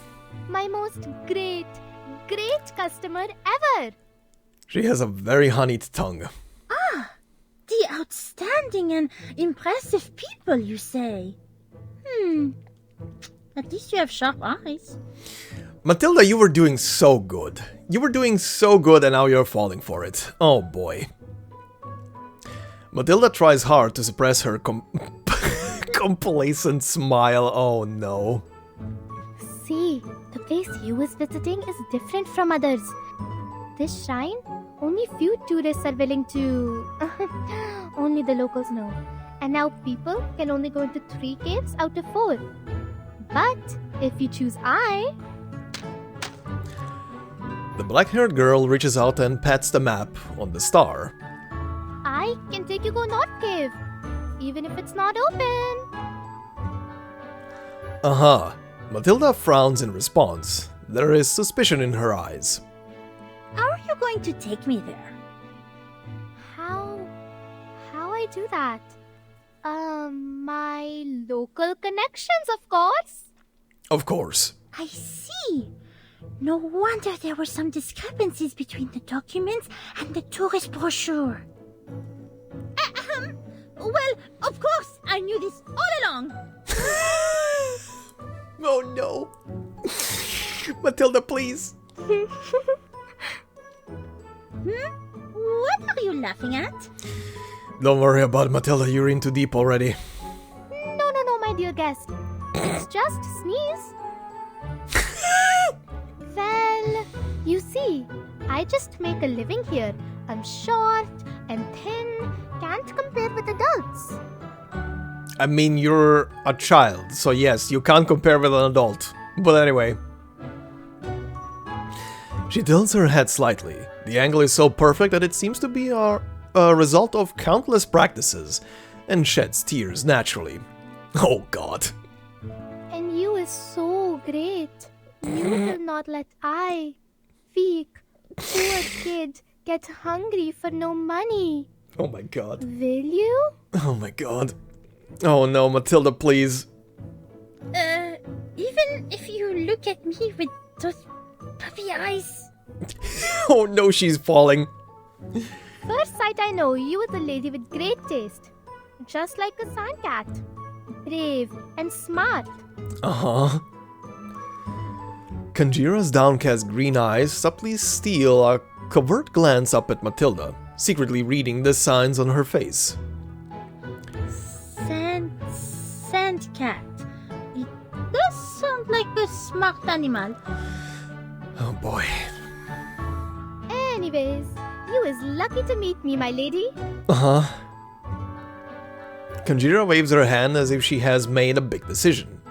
My most great customer ever. She has a very honeyed tongue. Ah, the outstanding and impressive people, you say? At least you have sharp eyes. Matilda, you were doing so good. You were doing so good and now you're falling for it. Oh boy. Matilda tries hard to suppress her complacent smile. Oh no. See, the place you was visiting is different from others. This shrine, only few tourists are willing to... only the locals know. And now people can only go into 3 caves out of 4. But if you choose The black-haired girl reaches out and pats the map on the star. I can take you go North Cave, even if it's not open. Matilda frowns in response. There is suspicion in her eyes. How are you going to take me there? How I do that? My local connections, of course. Of course. I see. No wonder there were some discrepancies between the documents and the tourist brochure. Well, of course, I knew this all along. Oh no. Matilda, please. What are you laughing at? Don't worry about it, Matilda, you're in too deep already. No, my dear guest. It's just sneeze. Well, you see, I just make a living here. I'm short and thin, can't compare with adults. I mean, you're a child, so yes, you can't compare with an adult. But anyway. She tilts her head slightly. The angle is so perfect that it seems to be a result of countless practices, and sheds tears naturally. Oh god. And you is so great. You will not let I, weak, poor kid, get hungry for no money. Oh my god. Will you? Oh my god. Oh no, Matilda, please. Even if you look at me with those puppy eyes. Oh no, she's falling. First sight I know you is a lady with great taste. Just like a sand cat. Brave and smart. Conjura's downcast green eyes subtly steal a covert glance up at Matilda, secretly reading the signs on her face. Sand cat. It does sound like a smart animal. Oh boy. Anyways, you is lucky to meet me, my lady. Conjura waves her hand as if she has made a big decision.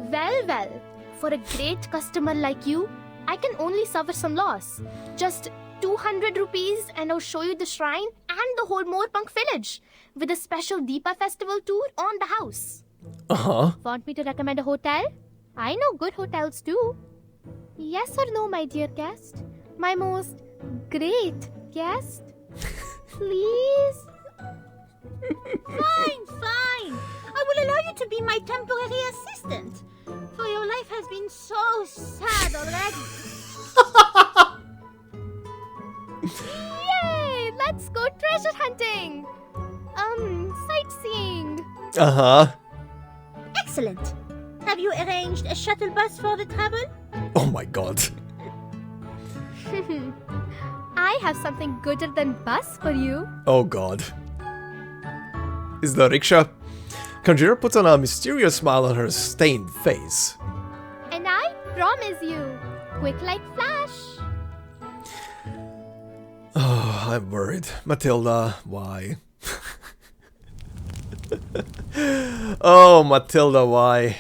Well, for a great customer like you, I can only suffer some loss. Just 200 rupees and I'll show you the shrine and the whole Mor Pankh village with a special Deepa festival tour on the house. Want me to recommend a hotel? I know good hotels too. Yes or no, my dear guest? My most great guest? Please? Fine. I will allow you to be my temporary assistant. For your life has been so sad already. Yay! Let's go treasure hunting! Sightseeing. Excellent. Have you arranged a shuttle bus for the travel? Oh my god. I have something gooder than bus for you. Oh god. Is the rickshaw? Conjura puts on a mysterious smile on her stained face. And I promise you, quick like flash. Oh, I'm worried. Matilda, why? Oh, Matilda, why?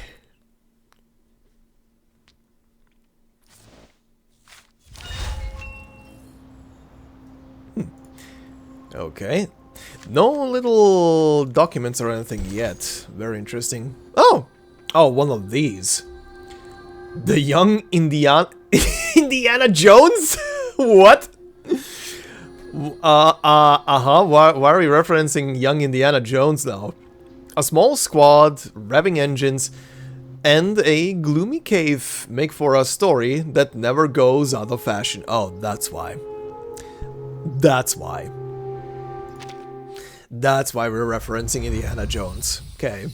Okay. No little documents or anything yet. Very interesting. Oh! Oh, one of these. The young Indiana Jones? What? Why are we referencing young Indiana Jones now? A small squad, revving engines, and a gloomy cave make for a story that never goes out of fashion. Oh, that's why. That's why. That's why we're referencing Indiana Jones. Okay.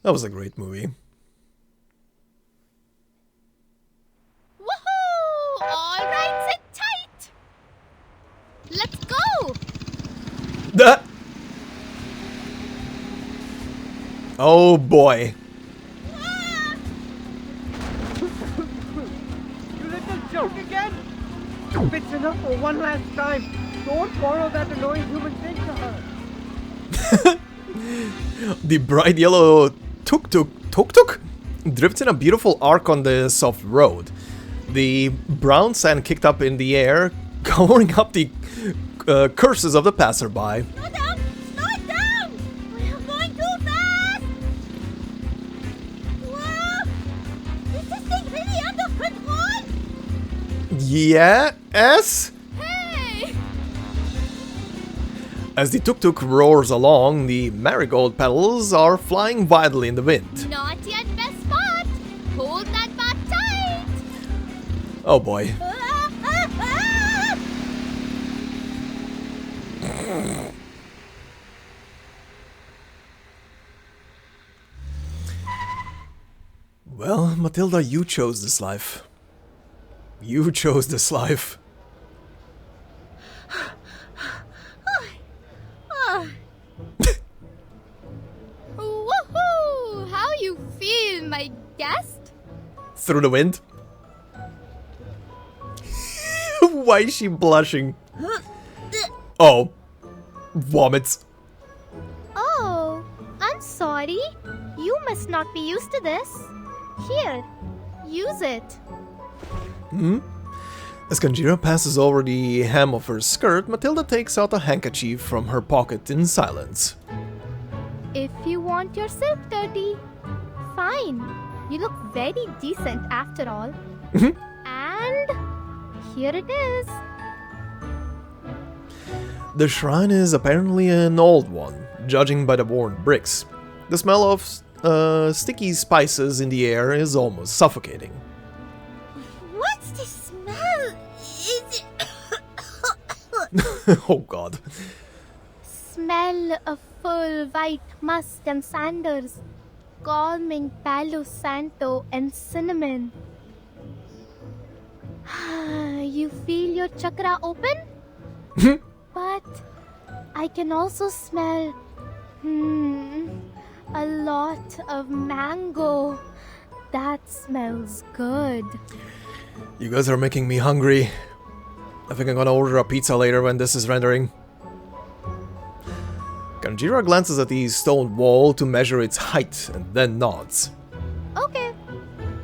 That was a great movie. Woohoo! All right, sit tight. Let's go. Oh boy. You little joke again? It's enough for one last time. Don't borrow that annoying human thing to her. The bright yellow tuk-tuk drifts in a beautiful arc on the soft road. The brown sand kicked up in the air, covering up the curses of the passerby. Slow down! Slow it down! We are going too fast! Whoa! Is this thing really under control? Yes? Hey! As the tuk-tuk roars along, the marigold petals are flying wildly in the wind. Not yet best spot. Hold that bat tight. Oh boy. Well, Matilda, you chose this life. You chose this life. Woohoo! How you feel, my guest? Through the wind? Why is she blushing? Oh. Vomits. Oh, I'm sorry. You must not be used to this. Here, use it. As Conjura passes over the hem of her skirt, Matilda takes out a handkerchief from her pocket in silence. If you want yourself dirty, fine. You look very decent after all. And here it is. The shrine is apparently an old one, judging by the worn bricks. The smell of sticky spices in the air is almost suffocating. What's the smell? Is it... Oh god. Smell of full white musk and sanders, calming Palo Santo and cinnamon. You feel your chakra open? But I can also smell a lot of mango. That smells good. You guys are making me hungry. I think I'm gonna order a pizza later when this is rendering. Kanjira glances at the stone wall to measure its height and then nods. Okay,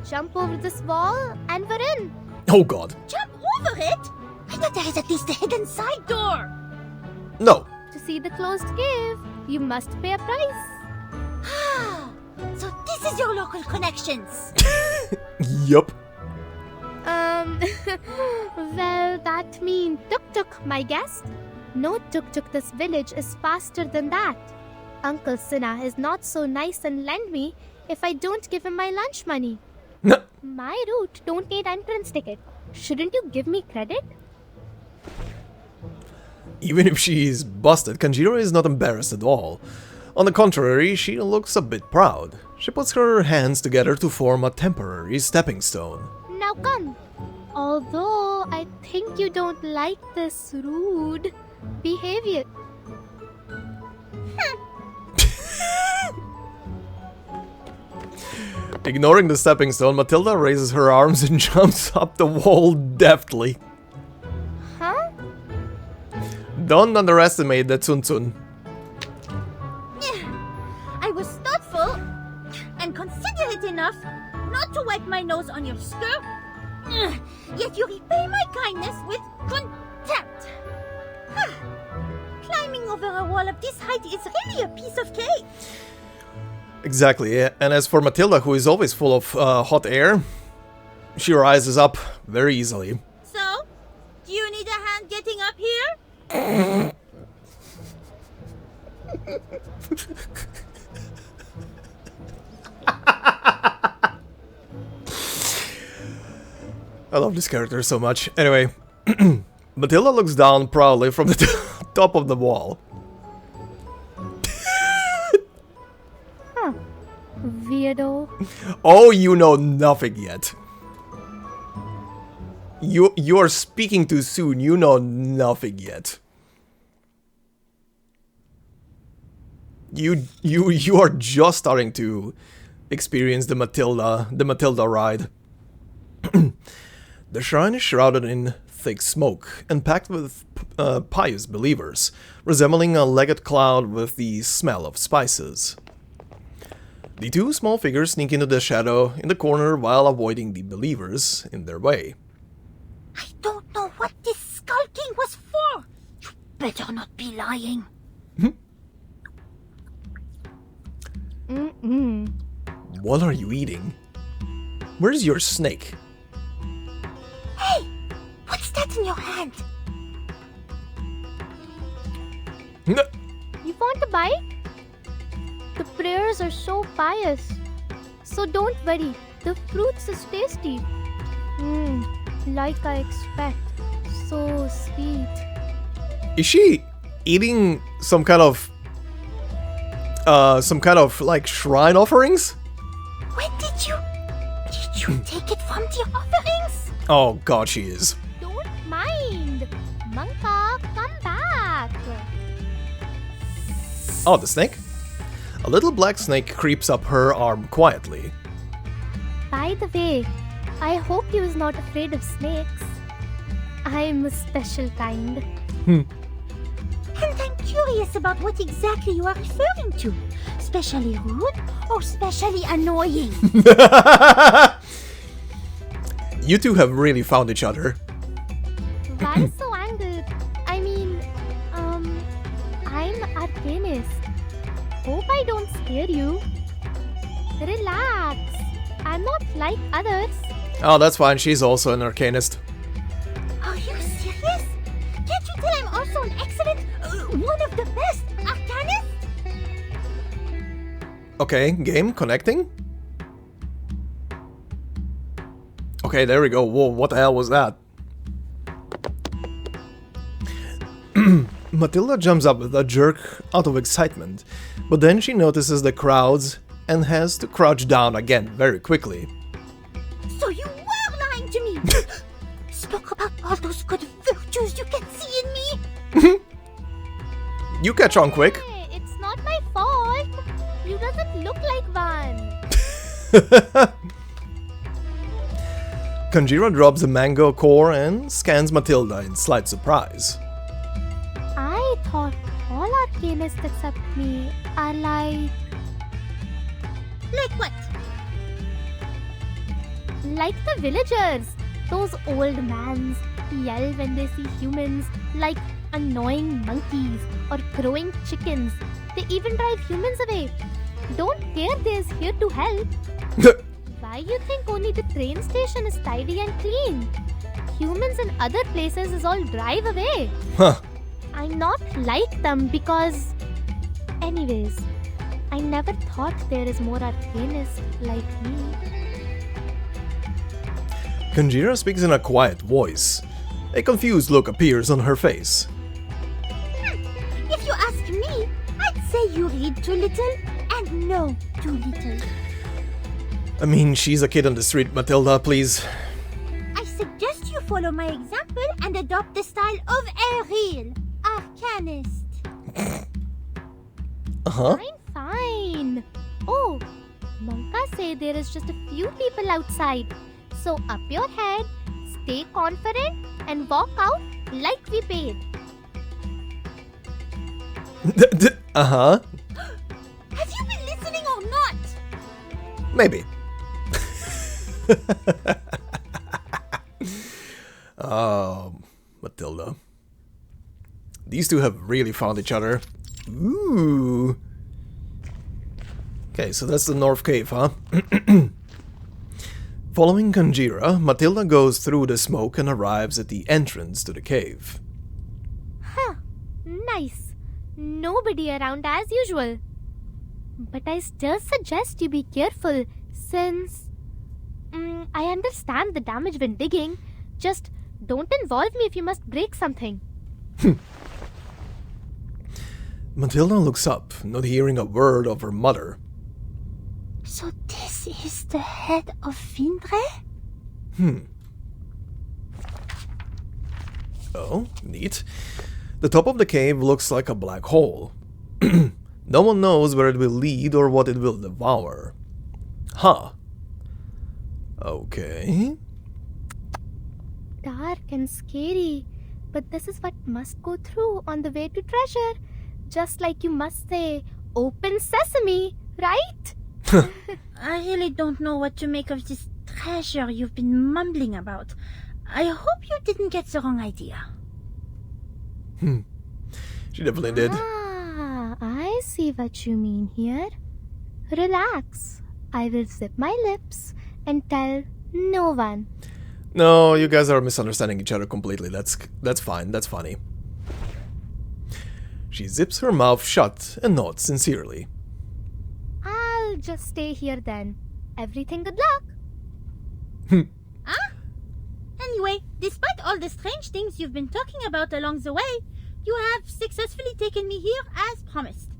jump over this wall and we're in. Oh god. Jump over it? I thought there is at least a hidden side door. No. To see the closed cave, you must pay a price. So this is your local connections. Yup. Well, that means tuk-tuk, my guest. No tuk-tuk this village is faster than that. Uncle Sinna is not so nice and lend me if I don't give him my lunch money. No. My route don't need entrance ticket. Shouldn't you give me credit? Even if she's busted, Kanjira is not embarrassed at all. On the contrary, she looks a bit proud. She puts her hands together to form a temporary stepping stone. Now come. Although I think you don't like this rude behavior. Ignoring the stepping stone, Matilda raises her arms and jumps up the wall deftly. Huh? Don't underestimate the Tsun Tsun. I was thoughtful and considerate enough not to wipe my nose on your skirt. Yet you repay my kindness with contempt. Climbing over a wall of this height is really a piece of cake. Exactly, and as for Matilda, who is always full of hot air, she rises up very easily. So, do you need a hand? mind getting up here? I love this character so much. Anyway, Matilda looks down proudly from the top of the wall. Huh. Weirdo. Oh, you know nothing yet. You are speaking too soon. You know nothing yet. You are just starting to experience the Matilda ride. The shrine is shrouded in thick smoke and packed with pious believers, resembling a legged cloud with the smell of spices. The two small figures sneak into the shadow in the corner while avoiding the believers in their way. I don't know what this skulking was for. You better not be lying. What are you eating? Where's your snake? Hey! What's that in your hand? You want a bite? The prayers are so pious. So don't worry, the fruits is tasty. Like I expect. So sweet. Is she eating some kind of like shrine offerings? When did you take it from the offerings? Oh god, she is. Don't mind. Manka, come back. Oh, the snake? A little black snake creeps up her arm quietly. By the way, I hope you is not afraid of snakes. I'm a special kind. And I'm curious about what exactly you are referring to. Specially rude or specially annoying? You two have really found each other. Why so angered? I mean, I'm Arcanist. Hope I don't scare you. Relax. I'm not like others. Oh, that's fine. She's also an Arcanist. Are you serious? Can't you tell I'm also an excellent, one of the best Arcanists? Okay, game connecting. Okay, there we go. Whoa, what the hell was that? Matilda jumps up with a jerk out of excitement, but then she notices the crowds and has to crouch down again very quickly. So you were lying to me! Spoke about all those good virtues you can see in me! You catch on quick. Hey, it's not my fault. You doesn't look like one. Conjura drops a mango core and scans Matilda in slight surprise. I thought all Arcanists except me are like... Like what? Like the villagers. Those old mans yell when they see humans, like annoying monkeys or crowing chickens. They even drive humans away. Don't care they's here to help. Why you think only the train station is tidy and clean? Humans in other places is all drive away. Huh. I'm not like them because... Anyways, I never thought there is more Arcanists like me. Conjura speaks in a quiet voice. A confused look appears on her face. If you ask me, I'd say you read too little and know too little. I mean, she's a kid on the street, Matilda, please. I suggest you follow my example and adopt the style of a real Arcanist. Uh-huh. Fine. Oh, Manka say there is just a few people outside. So up your head, stay confident, and walk out like we paid. Uh-huh. Have you been listening or not? Maybe. Oh, Matilda. These two have really found each other. Ooh. Okay, so that's the North Cave, huh? Following Conjura, Matilda goes through the smoke and arrives at the entrance to the cave. Nice. Nobody around as usual. But I still suggest you be careful since... I understand the damage when digging. Just don't involve me if you must break something. Matilda looks up, not hearing a word of her mother. So this is the head of Vindre? Oh, neat. The top of the cave looks like a black hole. No one knows where it will lead or what it will devour. Huh. Okay. Dark and scary. But this is what must go through on the way to treasure. Just like you must say, open sesame, right? I really don't know what to make of this treasure you've been mumbling about. I hope you didn't get the wrong idea. She definitely did. Ah, I see what you mean here. Relax. I will zip my lips and tell no one. No, you guys are misunderstanding each other completely. That's fine. That's funny. She zips her mouth shut and nods sincerely. I'll just stay here then. Everything good luck. Huh? Anyway, despite all the strange things you've been talking about along the way, you have successfully taken me here as promised.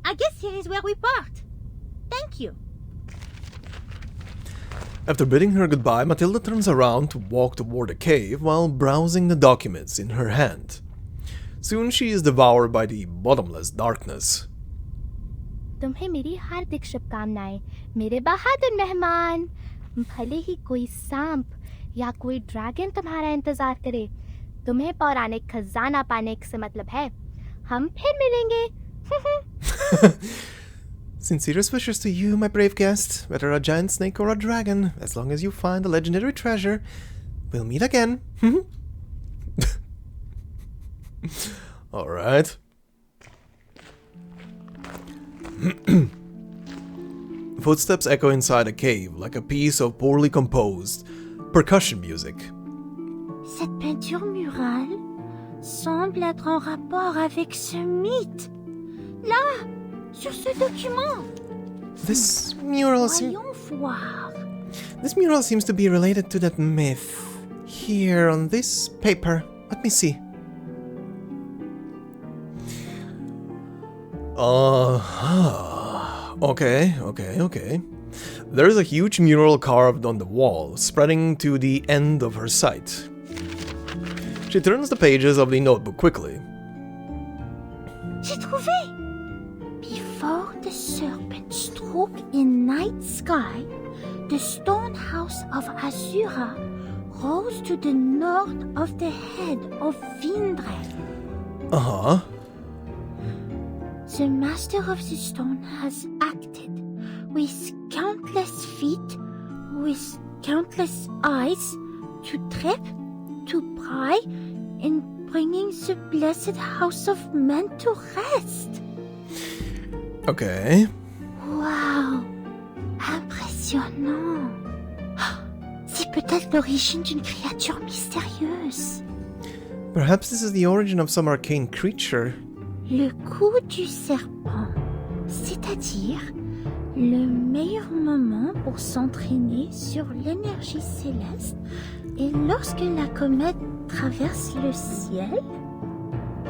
I guess here is where we part. Thank you. After bidding her goodbye, Matilda turns around to walk toward the cave while browsing the documents in her hand. Soon she is devoured by the bottomless darkness. तुम्हें मेरी हार्दिक शुभकामनाएं, मेरे बहादुर मेहमान. भले ही कोई सांप या कोई ड्रैगन तुम्हारा इंतजार करे, तुम्हें पौराणिक खजाना पाने से मतलब है. हम फिर मिलेंगे. Sincerest wishes to you, my brave guest. Whether a giant snake or a dragon, as long as you find the legendary treasure, we'll meet again. Alright. Footsteps echo inside a cave like a piece of poorly composed percussion music. Cette peinture murale semble être en rapport avec ce mythe. Là, sur ce document. This mural Voyons voir. This mural seems to be related to that myth. Here on this paper. Let me see. Okay. There is a huge mural carved on the wall, spreading to the end of her sight. She turns the pages of the notebook quickly. J'ai trouvé! Before the serpent struck in night sky, the stone house of Azura rose to the north of the head of Vindre. Uh-huh. The master of the stone has acted with countless feet, with countless eyes, to trip, to pry, in bringing the blessed house of men to rest. Okay. Wow! Impressionnant! C'est peut-être l'origine d'une créature mystérieuse. Perhaps this is the origin of some arcane creature. Le coup du serpent, c'est-à-dire le meilleur moment pour s'entraîner sur l'énergie céleste est lorsque la comète traverse le ciel.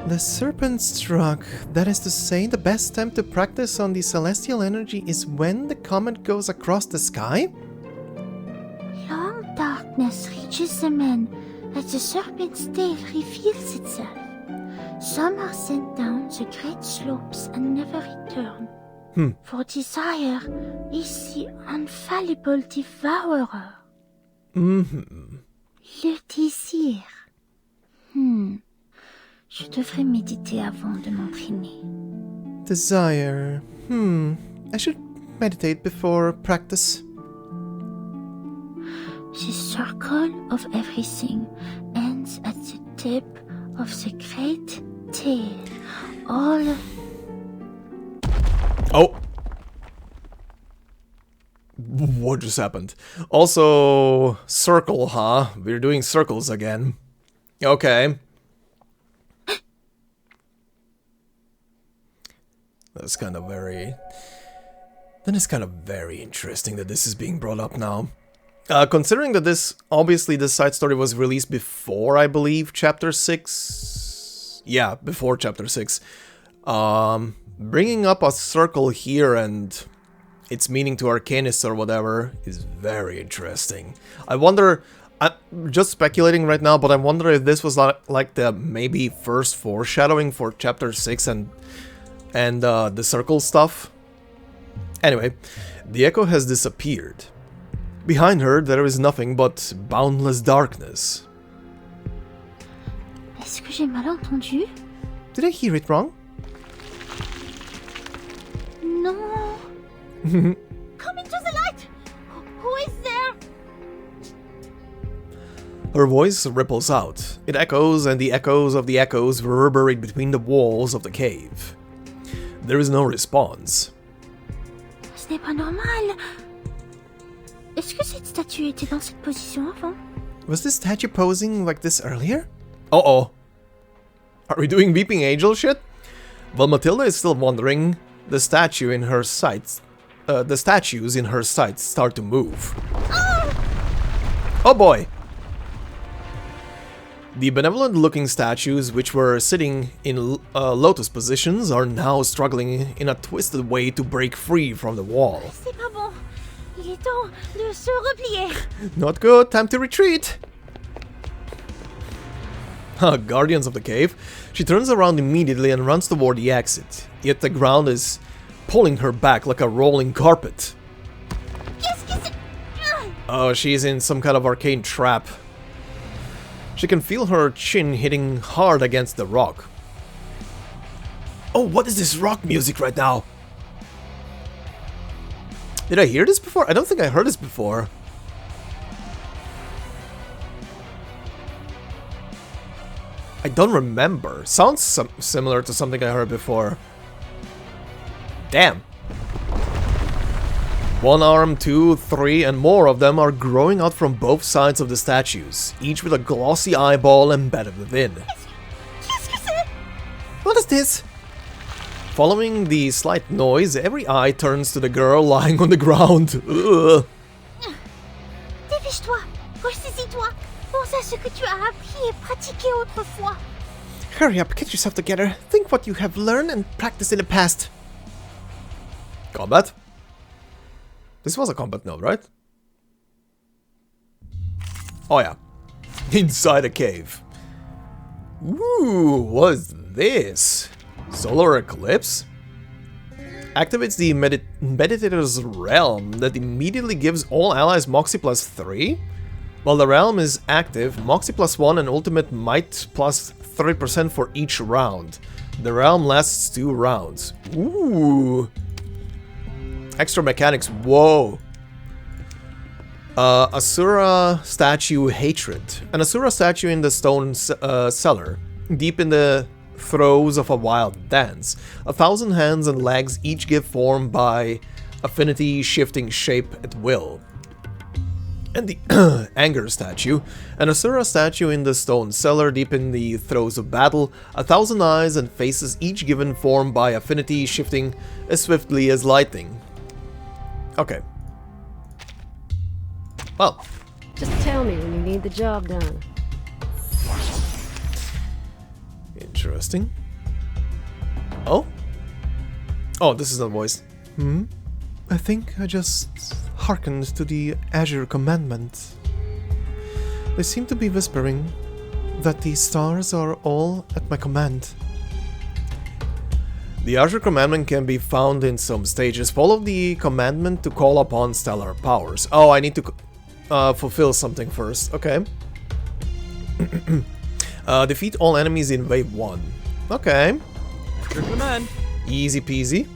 The serpent struck. That is to say, the best time to practice on the celestial energy is when the comet goes across the sky? Long darkness reaches the men as the serpent's tail reveals itself. Some are sent down the great slopes and never return. For desire is the infallible devourer. Le désir. Je devrais méditer avant de m'entraîner. Desire. I should meditate before practice. The circle of everything ends at the tip of the great tail. All... Oh! What just happened? Also, circle, huh? We're doing circles again. Okay. That's kind of very... Then it's kind of very interesting that this is being brought up now. Considering that this side story was released before, I believe, Chapter 6... Yeah, before Chapter 6. Bringing up a circle here and its meaning to Arcanists or whatever is very interesting. I wonder... I'm just speculating right now, but I wonder if this was like the maybe first foreshadowing for Chapter 6 and the circle stuff. Anyway, the echo has disappeared. Behind her, there is nothing but boundless darkness. Est-ce que j'ai mal entendu? Did I hear it wrong? No. Come into the light! Who is there? Her voice ripples out. It echoes, and the echoes of the echoes reverberate between the walls of the cave. There is no response. Ce n'est pas normal. Est-ce que cette statue était dans cette position avant? Was this statue posing like this earlier? Uh-oh. Are we doing Weeping Angel shit? While Matilda is still wondering, the statues in her sights start to move. Oh boy! The benevolent-looking statues, which were sitting in lotus positions, are now struggling in a twisted way to break free from the wall. C'est pas bon. Il est temps de se replier. Not good, time to retreat! Guardians of the cave. She turns around immediately and runs toward the exit, yet the ground is pulling her back like a rolling carpet. Qu'est-ce que c'est? Oh, she's in some kind of arcane trap. She can feel her chin hitting hard against the rock. Oh, what is this rock music right now? Did I hear this before? I don't think I heard this before. I don't remember. Sounds similar to something I heard before. Damn. 1 arm, 2, 3, and more of them are growing out from both sides of the statues, each with a glossy eyeball embedded within. What is this? Following the slight noise, every eye turns to the girl lying on the ground. Ugh. Dépêche-toi, ressaisis-toi, pense à ce que tu as appris et pratiqué autrefois. Hurry up, get yourself together. Think what you have learned and practiced in the past. Combat? This was a combat node, right? Oh yeah. Inside a cave. Ooh, what's this? Solar eclipse? Activates the meditator's realm that immediately gives all allies Moxie plus 3? While the realm is active, Moxie plus 1 and ultimate might plus 3% for each round. The realm lasts 2 rounds. Ooh. Extra mechanics, whoa. Asura statue hatred. An Asura statue in the stone cellar, deep in the throes of a wild dance. 1,000 hands and legs each give form by affinity shifting shape at will. And the anger statue. An Asura statue in the stone cellar, deep in the throes of battle. 1,000 eyes and faces each given form by affinity shifting as swiftly as lightning. Okay. Well. Just tell me when you need the job done. Interesting. Oh? Oh, this is the voice. I think I just hearkened to the Azure commandment. They seem to be whispering that the stars are all at my command. The Azure commandment can be found in some stages. Follow the commandment to call upon stellar powers. Oh, I need to fulfill something first. Okay. Defeat all enemies in wave 1. Okay. Your command. Easy peasy.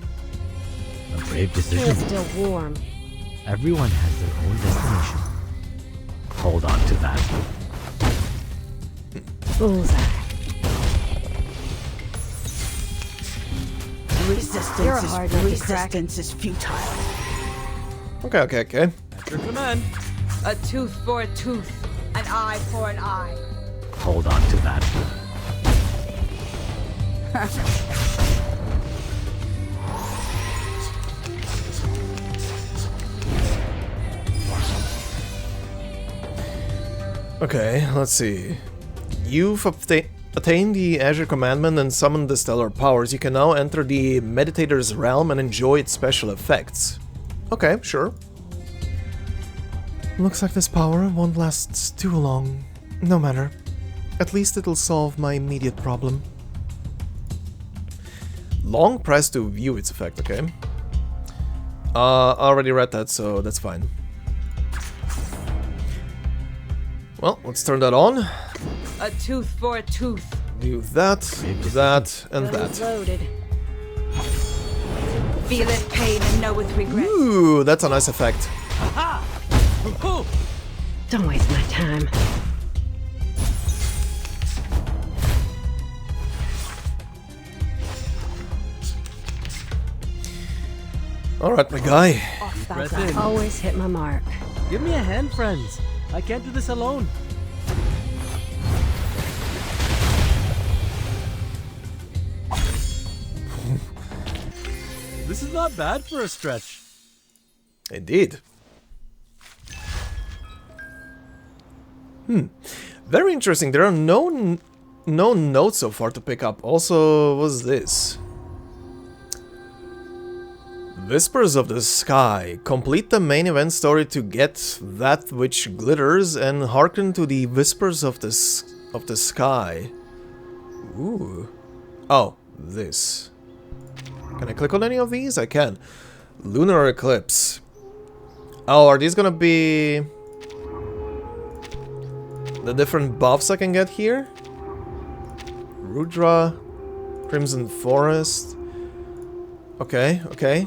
A brave decision. It's still warm. Everyone has their own destination. Hold on to that. Bullseye. Resistance is futile. Okay. At your command. A tooth for a tooth, an eye for an eye. Hold on to that. Okay, let's see. You've attained the Azure Commandment and summoned the stellar powers. You can now enter the Meditator's realm and enjoy its special effects. Okay, sure. Looks like this power won't last too long. No matter. At least it'll solve my immediate problem. Long press to view its effect, okay. I already read that, so that's fine. Well, let's turn that on. A tooth for a tooth. Do that, and that. Loaded. Feel its pain and know its regret. Ooh, that's a nice effect. Don't waste my time. Alright, my guy. Vertin, Always hit my mark. give me a hand, friends. I can't do this alone. This is not bad for a stretch. Indeed. Very interesting. There are no notes so far to pick up. Also, what's this? Whispers of the Sky. Complete the main event story to get that which glitters and hearken to the whispers of the sky. Ooh. Oh, this. Can I click on any of these? I can. Lunar Eclipse. Oh, are these gonna be the different buffs I can get here? Rudra, Crimson Forest. Okay, okay.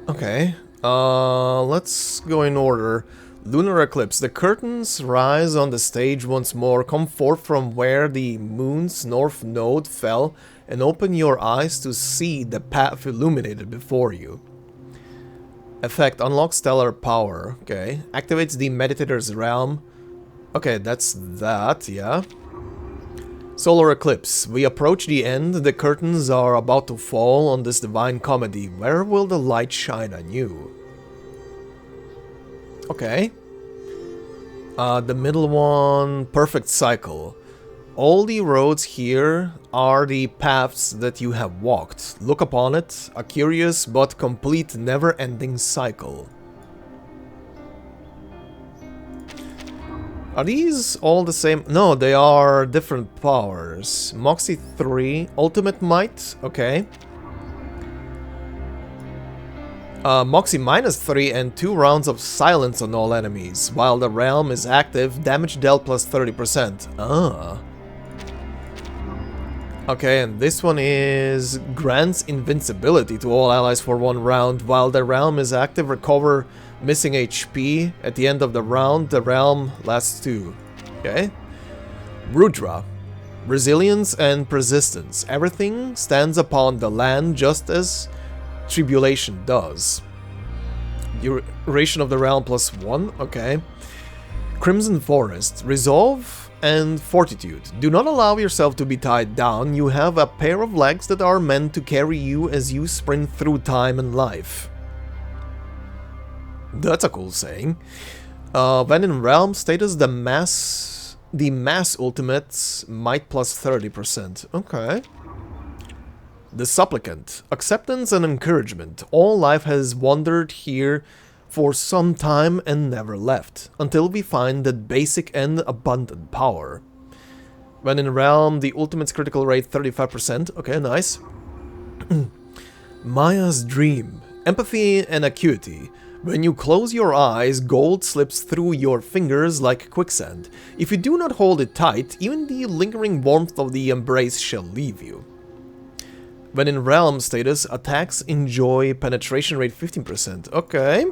Okay, let's go in order. Lunar Eclipse. The curtains rise on the stage once more. Come forth from where the moon's north node fell and open your eyes to see the path illuminated before you. Effect. Unlock stellar power. Okay. Activates the Meditator's realm. Okay, that's that, yeah. Solar Eclipse. We approach the end. The curtains are about to fall on this divine comedy. Where will the light shine on you? Okay. The middle one, Perfect Cycle. All the roads here are the paths that you have walked. Look upon it, a curious but complete never-ending cycle. Are these all the same? No, they are different powers. Moxie 3, Ultimate Might, okay. Moxie -3 and 2 rounds of silence on all enemies. While the realm is active, damage dealt plus 30%. Ah. Okay, and this one is grants invincibility to all allies for 1 round. While the realm is active, recover missing HP. At the end of the round, the realm lasts 2. Okay. Rudra. Resilience and persistence. Everything stands upon the land just as tribulation does. Duration of the realm plus 1. Okay. Crimson Forest. Resolve and fortitude. Do not allow yourself to be tied down. You have a pair of legs that are meant to carry you as you sprint through time and life. That's a cool saying. When in realm status, the mass ultimates might plus 30%. Okay. The Supplicant. Acceptance and encouragement. All life has wandered here for some time and never left, until we find that basic and abundant power. When in realm, the ultimate's critical rate 35%. Okay, nice. Maya's Dream. Empathy and acuity. When you close your eyes, gold slips through your fingers like quicksand. If you do not hold it tight, even the lingering warmth of the embrace shall leave you. When in realm status, attacks enjoy penetration rate 15%. Okay.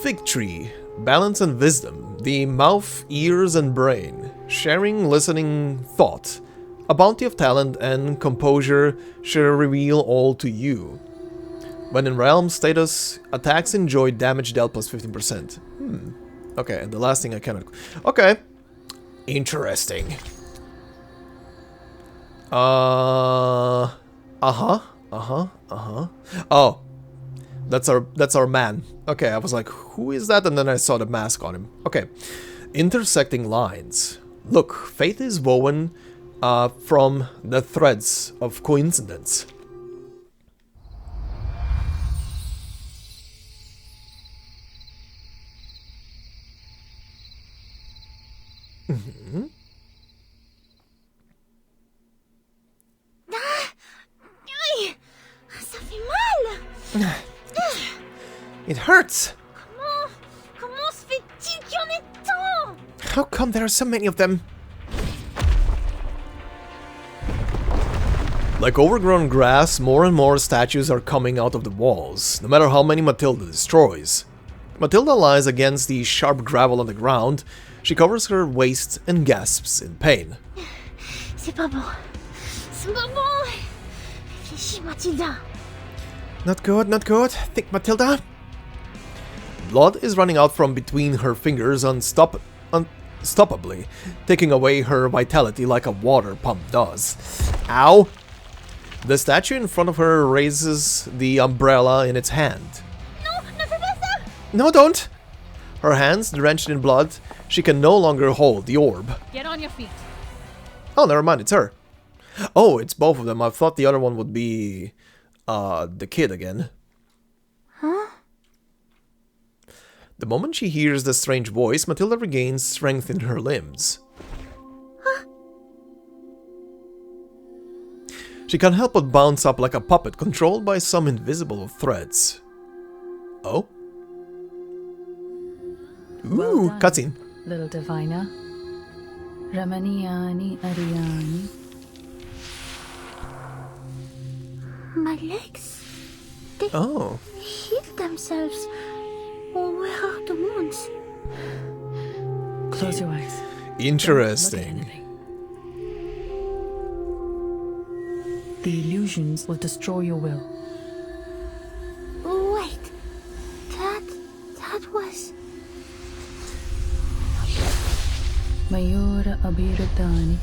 Fig Tree. Balance and wisdom. The mouth, ears and brain. Sharing, listening, thought. A bounty of talent and composure shall reveal all to you. When in realm status, attacks enjoy damage dealt plus 15%. Okay, and the last thing I cannot... Okay. Interesting. Oh. that's our man. Okay, I was like, who is that? And then I saw the mask on him. Okay. Intersecting lines. Look, fate is woven from the threads of coincidence. Ça fait mal. It hurts. Comment se fait-il qu'il y en ait tant? How come there are so many of them? Like overgrown grass, more and more statues are coming out of the walls, no matter how many Matilda destroys. Matilda lies against the sharp gravel on the ground. She covers her waist and gasps in pain. C'est pas bon. C'est pas bon. Réfléchis, Matilda. Not good, not good. Think, Matilda. Blood is running out from between her fingers unstoppably, taking away her vitality like a water pump does. Ow! The statue in front of her raises the umbrella in its hand. No, ne fais pas ça! No, don't! Her hands drenched in blood, she can no longer hold the orb. Get on your feet. Oh, never mind, it's her. Oh, it's both of them. I thought the other one would be the kid again. Huh? The moment she hears the strange voice, Matilda regains strength in her limbs. Huh? She can't help but bounce up like a puppet controlled by some invisible threads. Oh? Ooh, Well done, cutscene. little diviner. Ramaniani Ariani. My legs. They Oh. healed themselves. Or where are the wounds? Close your eyes. Interesting. Don't look at anything. The illusions will destroy your will. Wait. That was... Mayura Abiradani.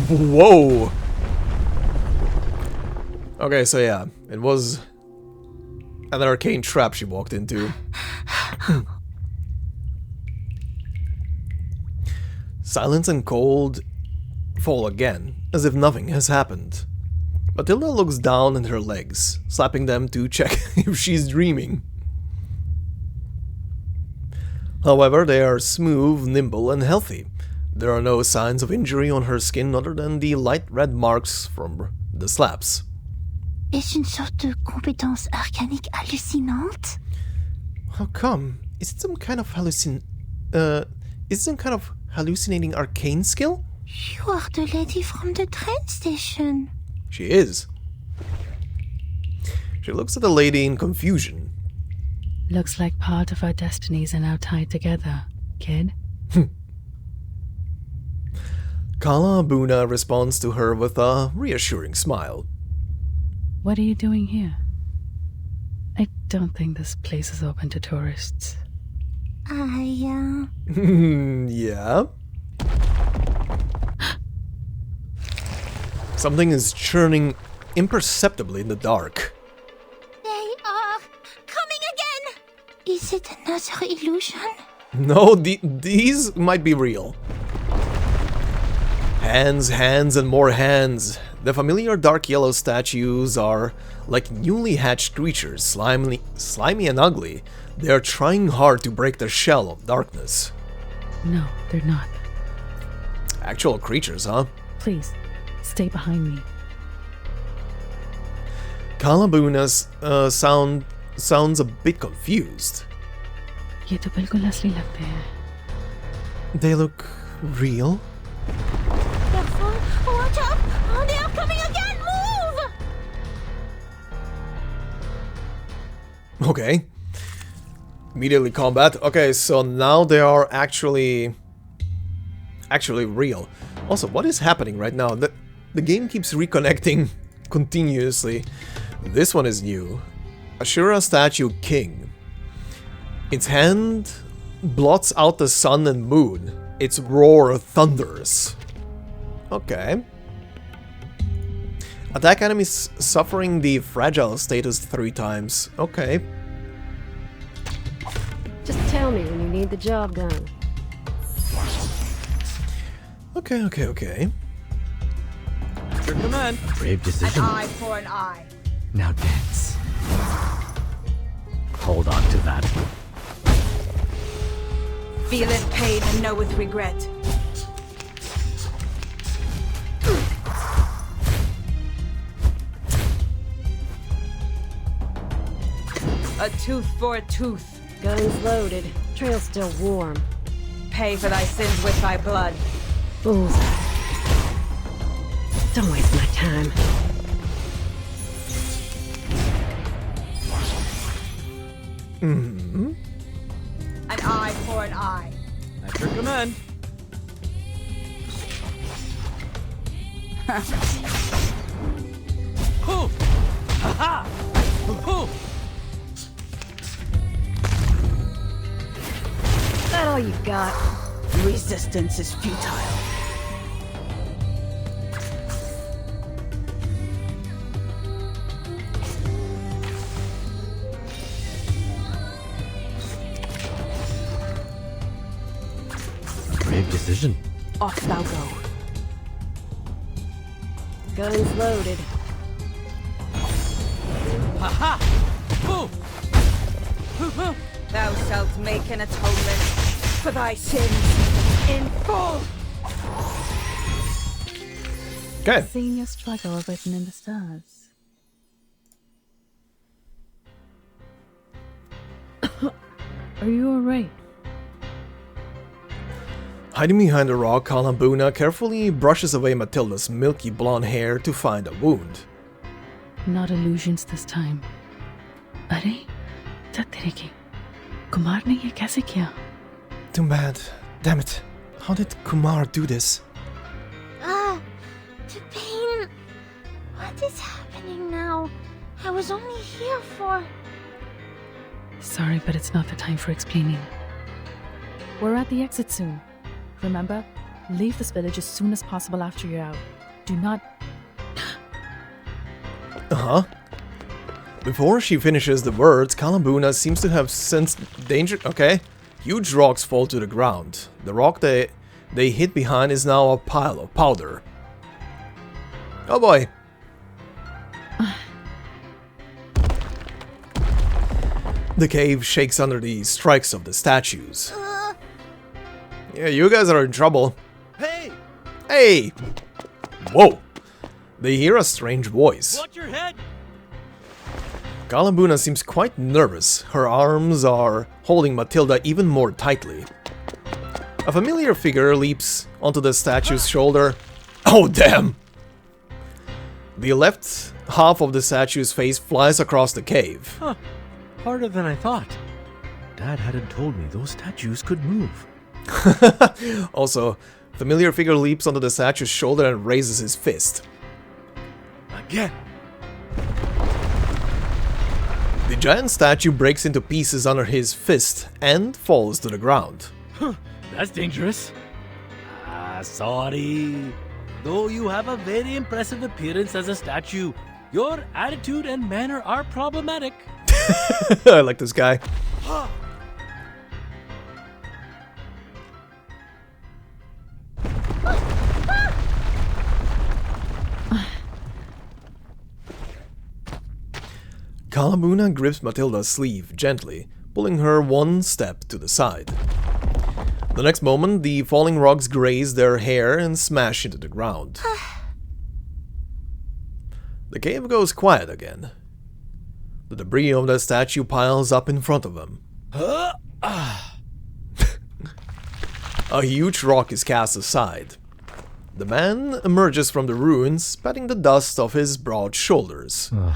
Whoa! Okay, so yeah, it was an arcane trap she walked into. Silence and cold fall again, as if nothing has happened. Matilda looks down at her legs, slapping them to check if she's dreaming. However, they are smooth, nimble, and healthy. There are no signs of injury on her skin other than the light red marks from the slaps. Est-ce une sorte de compétence arcanique hallucinante? How come? Is it some kind of hallucinating arcane skill? You are the lady from the train station. She is. She looks at the lady in confusion. Looks like part of our destinies are now tied together, kid. Kala Abuna responds to her with a reassuring smile. What are you doing here? I don't think this place is open to tourists. Yeah? Something is churning imperceptibly in the dark. They are coming again! Is it another illusion? No, these might be real. Hands, and more hands. The familiar dark yellow statues are like newly hatched creatures, slimy and ugly. They are trying hard to break their shell of darkness. No, they're not. Actual creatures, huh? Please, stay behind me. Kalabuna's sounds a bit confused. ये तो बिल्कुल असली लगते हैं. They look real? Careful! Watch out! Oh, they are coming again! Move! Okay. Immediately combat. Okay, so now they are actually real. Also, what is happening right now? The game keeps reconnecting continuously. This one is new. Ashura statue king. Its hand blots out the sun and moon. Its roar thunders. Okay. Attack enemies suffering the fragile status 3 times. Okay. Just tell me when you need the job done. Okay. Your command. Brave decision. An eye for an eye. Now dance. Hold on to that. Feeleth pain and knoweth regret. A tooth for a tooth. Guns loaded. Trail still warm. Pay for thy sins with thy blood. Bullseye. Don't waste my time. Mm-hmm. An eye for an eye. At your command. Hoo! Ha-ha! Hoo! That all you got? Resistance is futile. Brave decision. Off thou go. Guns loaded. Ha-ha! Hoo! Hoo-hoo! Thou shalt make an atonement for thy sins in full. Okay. Seeing your struggle written in the stars. Are you alright? Hiding behind a rock, Kalambuna carefully brushes away Matilda's milky blonde hair to find a wound. Not illusions this time. अरे क्या तेरे की कुमार ने ये कैसे किया? Too bad. Damn it. How did Kumar do this? The pain. What is happening now? I was only here for... Sorry, but it's not the time for explaining. We're at the exit soon. Remember, leave this village as soon as possible after you're out. Do not... Uh-huh. Before she finishes the words, Kalambuna seems to have sensed danger. Okay. Huge rocks fall to the ground. The rock they hid behind is now a pile of powder. Oh boy. The cave shakes under the strikes of the statues. Yeah, you guys are in trouble. Hey! Hey! Whoa! They hear a strange voice. Watch your head! Kalambuna seems quite nervous. Her arms are holding Matilda even more tightly. A familiar figure leaps onto the statue's shoulder. Oh, damn! The left half of the statue's face flies across the cave. Huh. Harder than I thought. Dad hadn't told me those statues could move. Also, familiar figure leaps onto the statue's shoulder and raises his fist. Again. The giant statue breaks into pieces under his fist and falls to the ground. Huh. That's dangerous. Sorry. Though you have a very impressive appearance as a statue, your attitude and manner are problematic. I like this guy. Kalambuna grips Matilda's sleeve gently, pulling her one step to the side. The next moment, the falling rocks graze their hair and smash into the ground. The cave goes quiet again. The debris of the statue piles up in front of them. A huge rock is cast aside. The man emerges from the ruins, patting the dust off his broad shoulders. I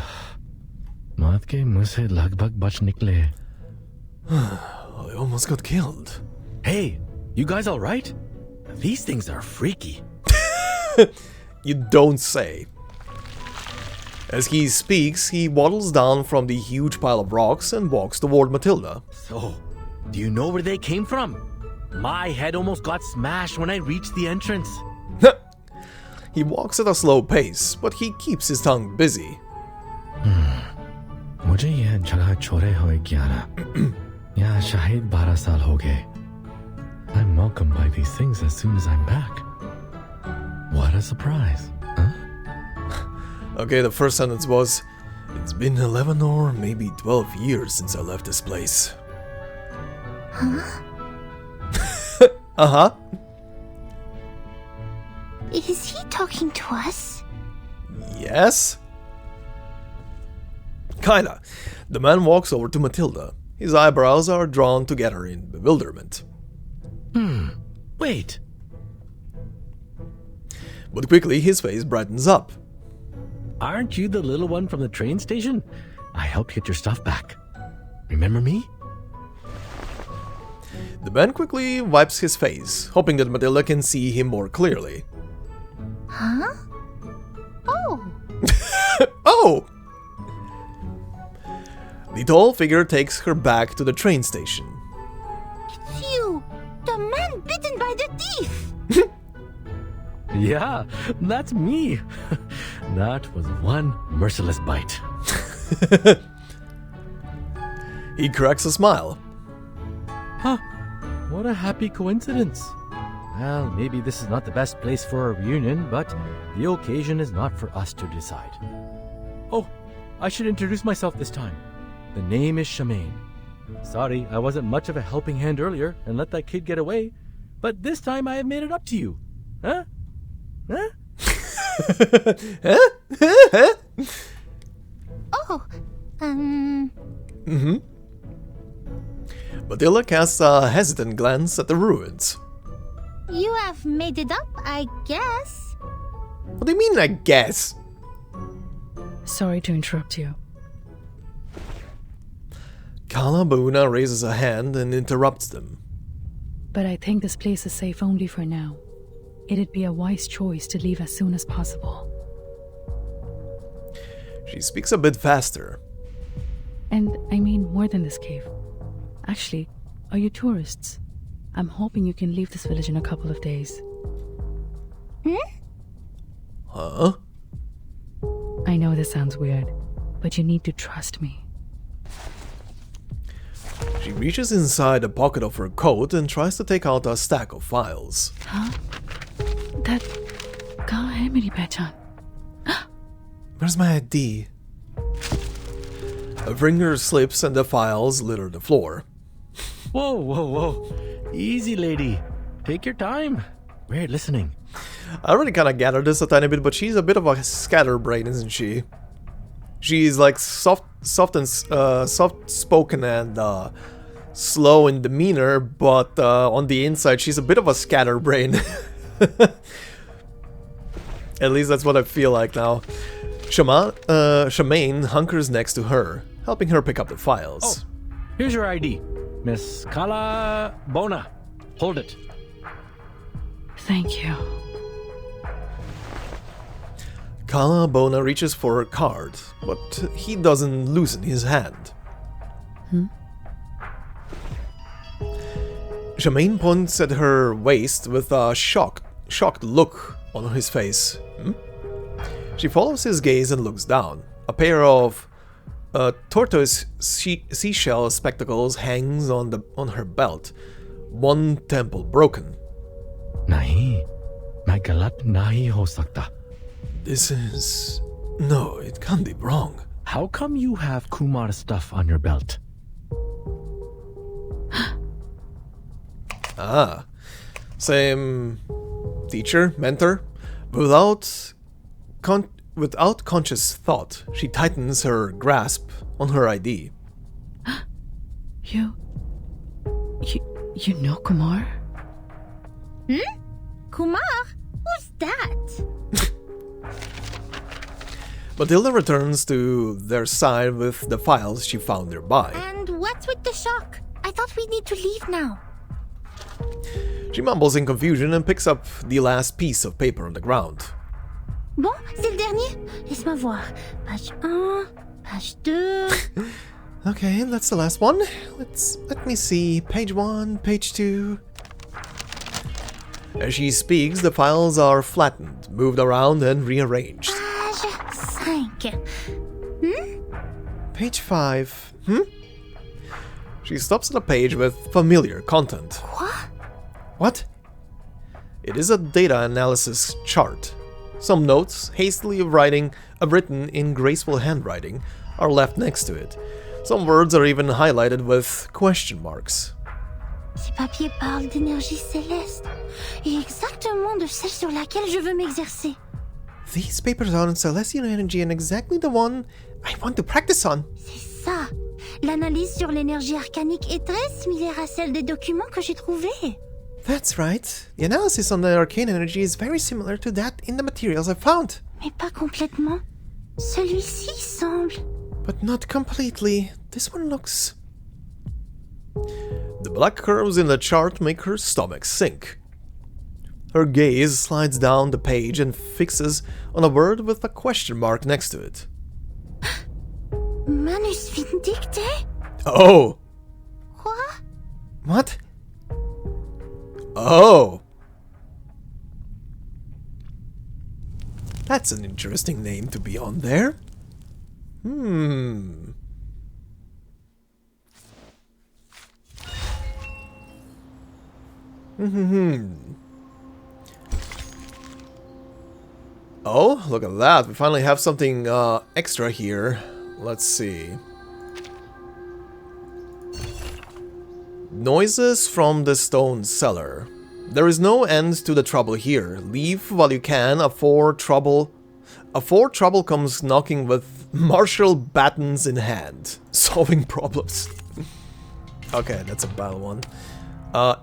almost got killed. Hey, you guys alright? These things are freaky. You don't say. As he speaks, he waddles down from the huge pile of rocks and walks toward Matilda. So, do you know where they came from? My head almost got smashed when I reached the entrance. He walks at a slow pace, but he keeps his tongue busy. मुझे यह जगह छोड़े हुए 11 या शायद 12 साल हो गए. I'm welcomed by these things as soon as I'm back. What a surprise, huh? Okay, the first sentence was, it's been 11 or maybe 12 years since I left this place. Huh? Uh-huh. Is he talking to us? Yes? Kinda. The man walks over to Matilda. His eyebrows are drawn together in bewilderment. Wait. But quickly his face brightens up. Aren't you the little one from the train station? I helped get your stuff back. Remember me? The man quickly wipes his face, hoping that Matilda can see him more clearly. Huh? Oh! Oh! The tall figure takes her back to the train station. It's you! The man bitten by the thief! Yeah, that's me. That was one merciless bite. He cracks a smile. Huh. What a happy coincidence. Well, maybe this is not the best place for a reunion, but the occasion is not for us to decide. Oh, I should introduce myself this time. The name is Shamaine. Sorry, I wasn't much of a helping hand earlier and let that kid get away, but this time I have made it up to you. Huh? Huh? Oh, Mm-hmm. Matilda casts a hesitant glance at the ruins. You have made it up, I guess. What do you mean, I guess? Sorry to interrupt you. Kalabuna raises a hand and interrupts them. But I think this place is safe only for now. It'd be a wise choice to leave as soon as possible. She speaks a bit faster. And I mean more than this cave. Actually, are you tourists? I'm hoping you can leave this village in a couple of days. Huh? I know this sounds weird, but you need to trust me. She reaches inside a pocket of her coat and tries to take out a stack of files. Huh? That... Kहाँ है मेरी पहचान? Where's my ID? A finger slips and the files litter the floor. Whoa, whoa, whoa. Easy, lady. Take your time. We're listening. I already kind of gathered this a tiny bit, but she's a bit of a scatterbrain, isn't she? She's like soft-spoken and slow in demeanor, but on the inside she's a bit of a scatterbrain. At least that's what I feel like now. Shamaine hunkers next to her, helping her pick up the files. Oh, here's your ID. Miss Kala Bona. Hold it. Thank you. Kala Bona reaches for her card, but he doesn't loosen his hand. Shamaine points at her waist with a shocked look on his face. She follows his gaze and looks down. A pair of tortoise seashell spectacles hangs on her belt. One temple broken. Nahi, main galat nahi ho sakta. This is... No, it can't be wrong. How come you have Kumar's stuff on your belt? Ah, same teacher, mentor. Without conscious thought, she tightens her grasp on her ID. You know Kumar? Kumar? Who's that? Matilda returns to their side with the files she found nearby. And what's with the shock? I thought we need to leave now. She mumbles in confusion and picks up the last piece of paper on the ground. Bon, c'est le dernier. Laisse-moi voir. Page 1, page 2. Okay, that's the last one. Let me see. Page 1, page 2. As she speaks, the files are flattened, moved around, and rearranged. Page 5. Page 5. She stops at a page with familiar content. What? It is a data analysis chart. Some notes, hastily written in graceful handwriting, are left next to it. Some words are even highlighted with question marks. Ces papiers parlent d'énergie céleste, et exactement de celle sur laquelle je veux m'exercer. These papers are on celestial energy and exactly the one I want to practice on. C'est ça. L'analyse sur l'énergie arcanique est très similaire à celle des documents que j'ai trouvés. That's right. The analysis on the arcane energy is very similar to that in the materials I found. Mais pas complètement. Celui-ci semble... But not completely. This one looks... The black curves in the chart make her stomach sink. Her gaze slides down the page and fixes on a word with a question mark next to it. Manus Vindicte? Oh! Quoi? What? Oh! That's an interesting name to be on there. Oh, look at that. We finally have something extra here. Let's see. Noises from the stone cellar. There is no end to the trouble here. Leave while you can. Afore trouble comes knocking with martial batons in hand. Solving problems. Okay, that's a bad one.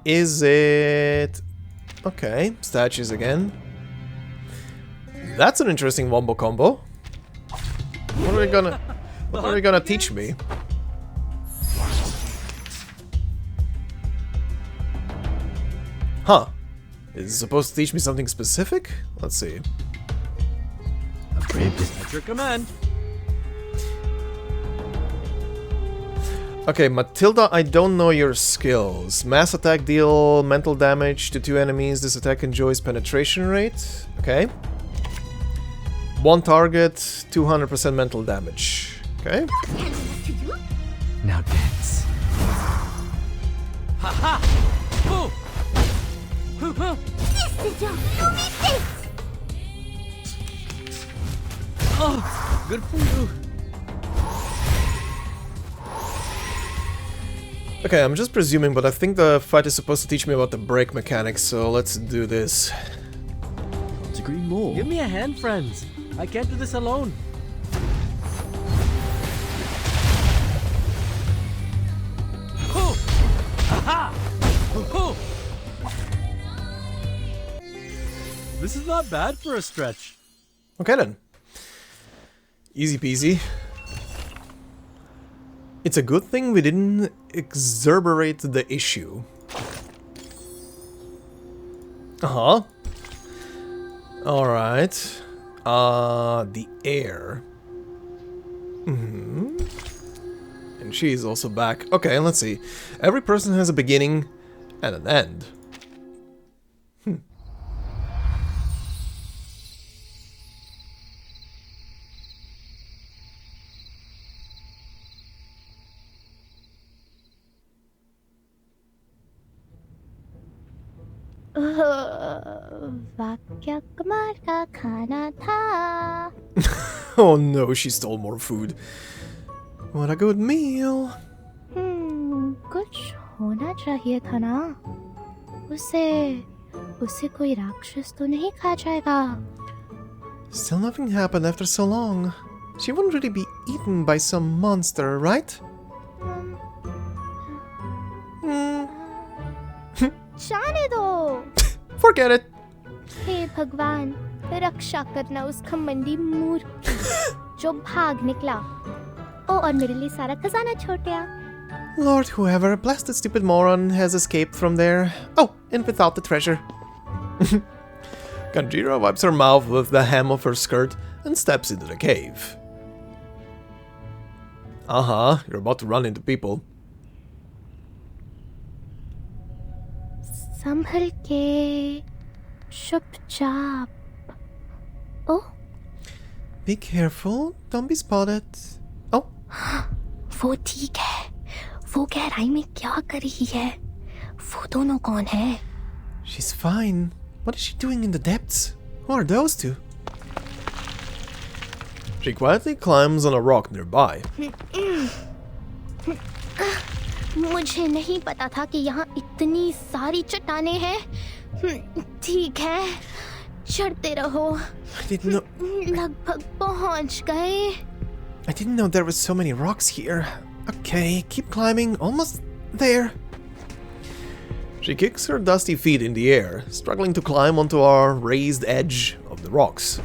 Is it... Okay, statues again. That's an interesting wombo combo. What are they gonna teach me? Huh. Is it supposed to teach me something specific? Let's see. At your command. Okay, Matilda, I don't know your skills. Mass attack deal mental damage to 2 enemies. This attack enjoys penetration rate. Okay. One target, 200% mental damage. Okay. Now dance. Ha! Oh! Oh, good for you. Okay, I'm just presuming, but I think the fight is supposed to teach me about the brake mechanics, so let's do this. Couldn't agree more. Give me a hand, friends. I can't do this alone. Oh! Aha! Oh! This is not bad for a stretch. Okay then. Easy peasy. It's a good thing we didn't exacerbate the issue. Uh-huh. Alright. The air. And she's also back. Okay, let's see. Every person has a beginning and an end. वाक्य कुमार का खाना था. Oh no, she stole more food. What a good meal. कुछ होना चाहिए था ना. उसे कोई राक्षस तो नहीं खा जाएगा. Still nothing happened after so long. She wouldn't really be eaten by some monster, right? जाने दो. Forget it. हे भगवान, रक्षा करना उस घमंडी मूर्ख की जो भाग निकला. और मेरे लिए सारा खजाना छोड़ दिया. Lord, whoever, bless the stupid moron, has escaped from there. Oh, and without the treasure. Kanjira wipes her mouth with the hem of her skirt and steps into the cave. You're about to run into people. संभल के. चुपचाप. Oh, Be careful, don't be spotted. Oh, वो ठीक है. वो गहराई में क्या कर रही है? वो दोनों कौन है? she's fine. What is she doing in the depths? Who are those two? She quietly climbs on a rock nearby. मुझे नहीं पता था कि यहाँ इतनी सारी चट्टानें हैं. ठीक है, चढ़ते रहो. I didn't know. लगभग पहुँच गए. I didn't know there were so many rocks here. Okay, keep climbing. Almost there. She kicks her dusty feet in the air, struggling to climb onto our raised edge of the rocks.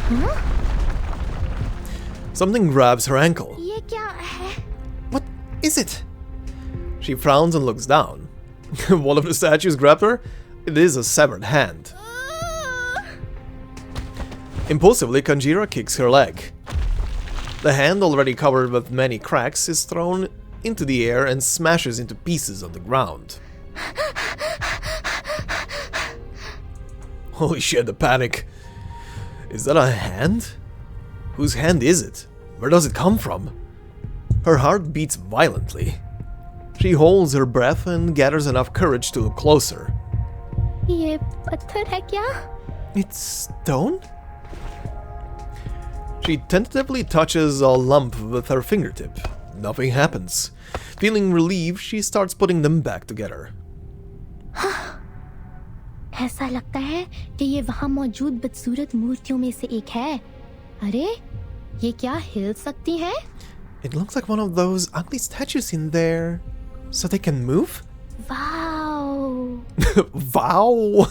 Huh? Something grabs her ankle. ये क्या है? What is it? She frowns and looks down. One of the statues grabbed her. It is a severed hand. Impulsively, Kanjira kicks her leg. The hand, already covered with many cracks, is thrown into the air and smashes into pieces on the ground. Holy shit, the panic. Is that a hand? Whose hand is it? Where does it come from? Her heart beats violently. She holds her breath and gathers enough courage to look closer. ये पत्थर है क्या? It's stone? She tentatively touches a lump with her fingertip. Nothing happens. Feeling relieved, she starts putting them back together. ऐसा लगता है कि ये वहाँ मौजूद बदसूरत मूर्तियों में से एक है. अरे, ये क्या हिल सकती हैं? It looks like one of those ugly statues in there. So they can move? Wow! Wow!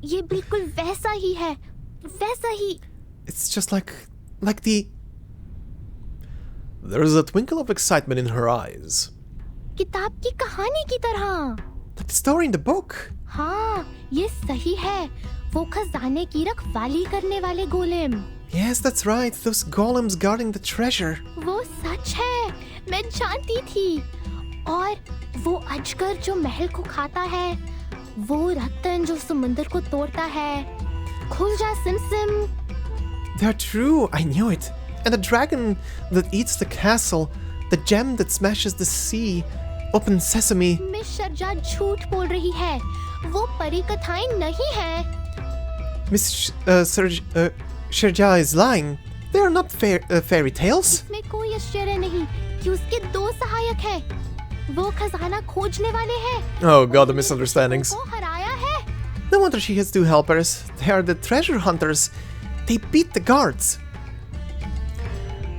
ये बिल्कुल वैसा ही है. वैसा ही. It's just like the... There's a twinkle of excitement in her eyes. किताब की कहानी की तरह. Like the story in the book. हाँ, ये सही है. वो खजाने की रखवाली करने वाले golem. Yes, that's right. Those golems guarding the treasure. वो सच है. मैं जानती थी. और वो अजगर जो महल को खाता है. वो रत्न जो समुंदर को तोड़ता है. खुल जा SIM. They're true. I knew it. And the dragon that eats the castle. The gem that smashes the sea. Open sesame. Miss शर्जा झूठ बोल रही है. वो परी कथाएं नहीं है. Miss Sharjah is lying. They are not fairy tales. इसमें कोई आश्चर्य नहीं कि उसके दो सहायक हैं. वो खजाना खोजने वाले हैं. Oh god, the misunderstandings. वो हराया है. No wonder she has two helpers. They are the treasure hunters. They beat the guards.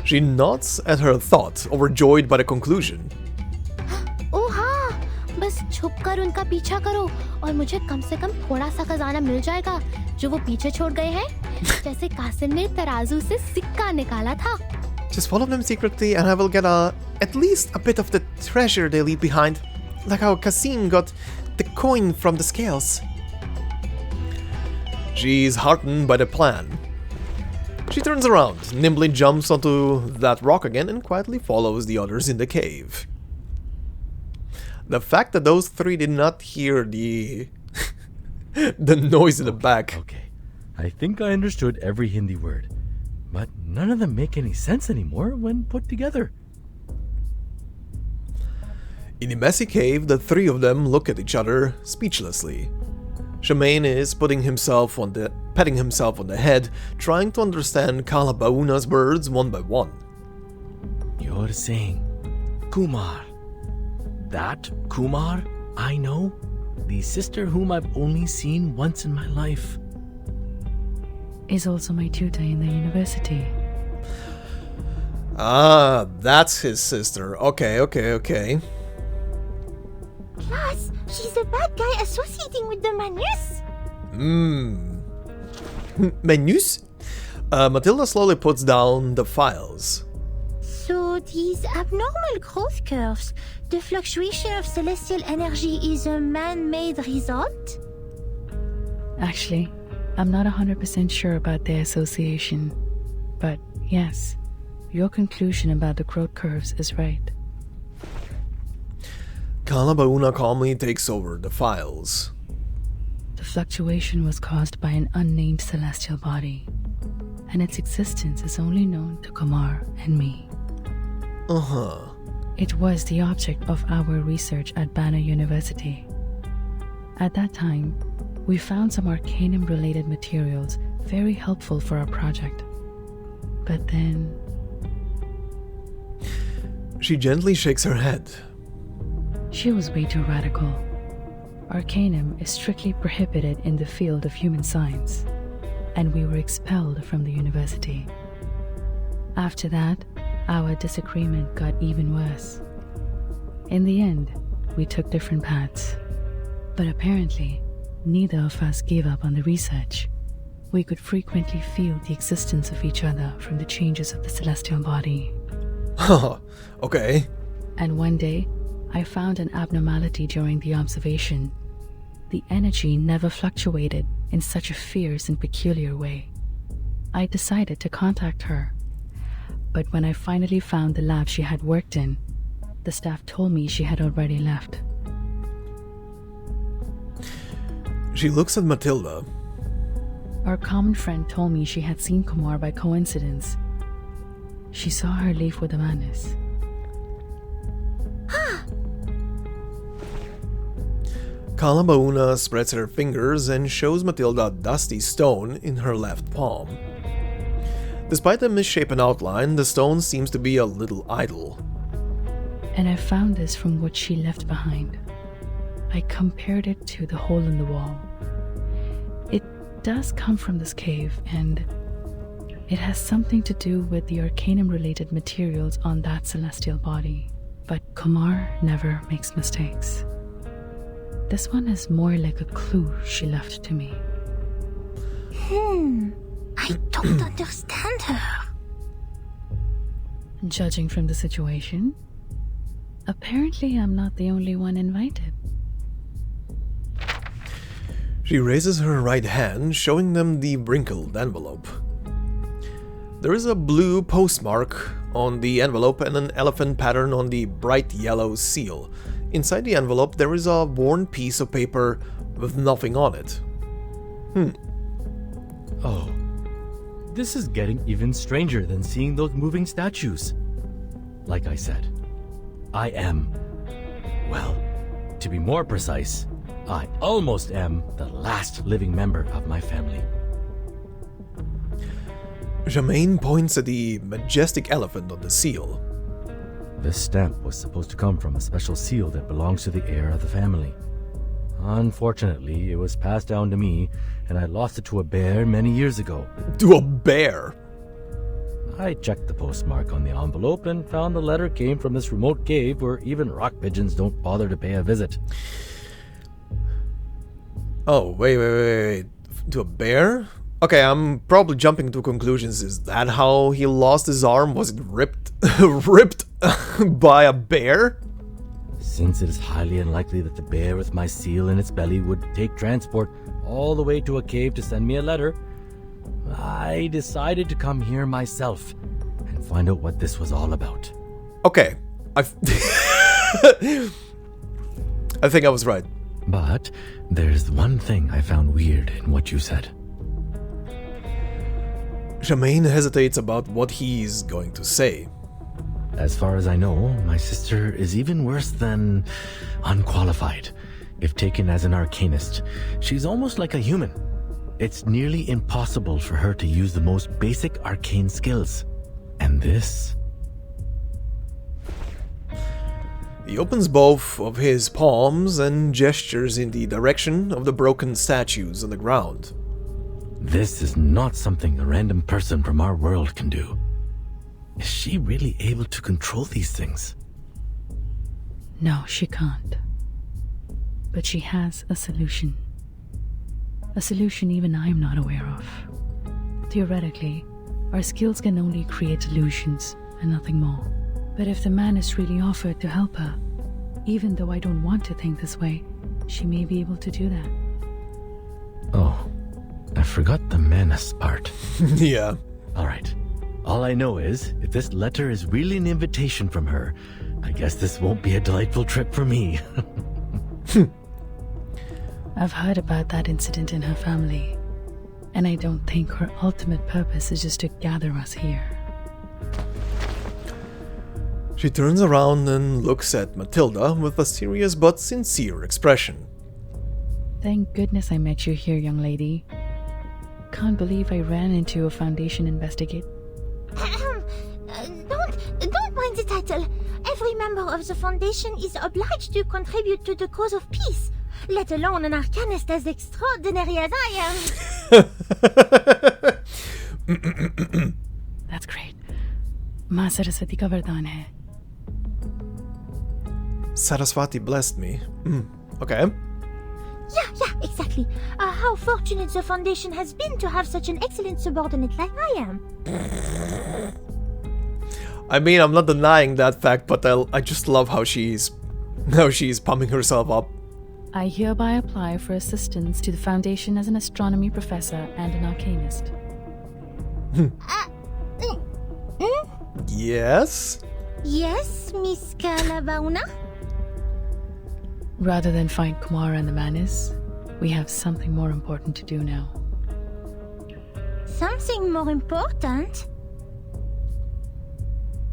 She nods at her thought, overjoyed by the conclusion. ओ हाँ, बस छुपकर उनका पीछा करो और मुझे कम से कम थोड़ा सा खजाना मिल जाएगा जो वो पीछे छोड़ गए हैं. जैसे कासिम ने तराजू से सिक्का निकाला था. Just follow them secretly and I will get at least a bit of the treasure they leave behind. Like how Kasim got the coin from the scales. She is heartened by the plan. She turns around, nimbly jumps onto that rock again and quietly follows the others in the cave. The fact that those three did not hear the the noise in the back. Okay, I think I understood every Hindi word, but none of them make any sense anymore when put together. In the messy cave, the three of them look at each other speechlessly. Shemaine is petting himself on the head, trying to understand Kalabauna's words one by one. You're saying Kumar. That Kumar I know? The sister whom I've only seen once in my life. Is also my tutor in the university. Ah, that's his sister. Okay. Plus, she's a bad guy associating with the Manus. Menus? Matilda slowly puts down the files. So these abnormal growth curves, the fluctuation of celestial energy is a man-made result? Actually, I'm not 100% sure about their association. But yes, your conclusion about the growth curves is right. Kalabauna calmly takes over the files. The fluctuation was caused by an unnamed celestial body, and its existence is only known to Kumar and me. Uh-huh. It was the object of our research at Banner University. At that time, we found some Arcanum-related materials very helpful for our project. But then... She gently shakes her head. She was way too radical. Arcanum is strictly prohibited in the field of human science, and we were expelled from the university. After that, our disagreement got even worse. In the end, we took different paths. But apparently, neither of us gave up on the research. We could frequently feel the existence of each other from the changes of the celestial body. Okay. And one day, I found an abnormality during the observation. The energy never fluctuated in such a fierce and peculiar way. I decided to contact her. But when I finally found the lab she had worked in, the staff told me she had already left. She looks at Matilda. Our common friend told me she had seen Kumar by coincidence. She saw her leave with Arcanist. Kalabauna spreads her fingers and shows Matilda a dusty stone in her left palm. Despite the misshapen outline, the stone seems to be a little idle. And I found this from what she left behind. I compared it to the hole in the wall. It does come from this cave, and it has something to do with the Arcanum-related materials on that celestial body. But Kumar never makes mistakes. This one is more like a clue she left to me. I don't understand her. Judging from the situation, apparently I'm not the only one invited. She raises her right hand, showing them the wrinkled envelope. There is a blue postmark on the envelope and an elephant pattern on the bright yellow seal. Inside the envelope, there is a worn piece of paper with nothing on it. Oh, this is getting even stranger than seeing those moving statues. Like I said, I am, well, to be more precise, I almost am the last living member of my family. Germaine points at the majestic elephant on the seal. This stamp was supposed to come from a special seal that belongs to the heir of the family. Unfortunately, it was passed down to me, and I lost it to a bear many years ago. To a bear? I checked the postmark on the envelope and found the letter came from this remote cave where even rock pigeons don't bother to pay a visit. Oh, wait. To a bear? Okay, I'm probably jumping to conclusions. Is that how he lost his arm? Was it ripped by a bear? Since it is highly unlikely that the bear with my seal in its belly would take transport all the way to a cave to send me a letter, I decided to come here myself and find out what this was all about. Okay, I think I was right. But there's one thing I found weird in what you said. Germaine hesitates about what he's going to say. As far as I know, my sister is even worse than unqualified. If taken as an Arcanist, she's almost like a human. It's nearly impossible for her to use the most basic arcane skills. And this... He opens both of his palms and gestures in the direction of the broken statues on the ground. This is not something a random person from our world can do. Is she really able to control these things? No, she can't. But she has a solution. A solution even I'm not aware of. Theoretically, our skills can only create illusions and nothing more. But if the man is really offered to help her, even though I don't want to think this way, she may be able to do that. Oh, I forgot the menace part. Yeah. Alright. All I know is, if this letter is really an invitation from her, I guess this won't be a delightful trip for me. I've heard about that incident in her family, and I don't think her ultimate purpose is just to gather us here. She turns around and looks at Matilda with a serious but sincere expression. Thank goodness I met you here, young lady. Can't believe I ran into a Foundation investigate. Don't mind the title. Every member of the Foundation is obliged to contribute to the cause of peace, let alone an Arcanist as extraordinary as I am. That's great. Ma Saraswati ka Vardhan hai. Saraswati blessed me. Okay. Yeah, exactly. How fortunate the Foundation has been to have such an excellent subordinate like I am. I mean, I'm not denying that fact, but I just love how she's pumping herself up. I hereby apply for assistance to the Foundation as an astronomy professor and an Arcanist. Yes? Yes, Miss Calabauna? Rather than find Kumar and the Manis, we have something more important to do now. Something more important?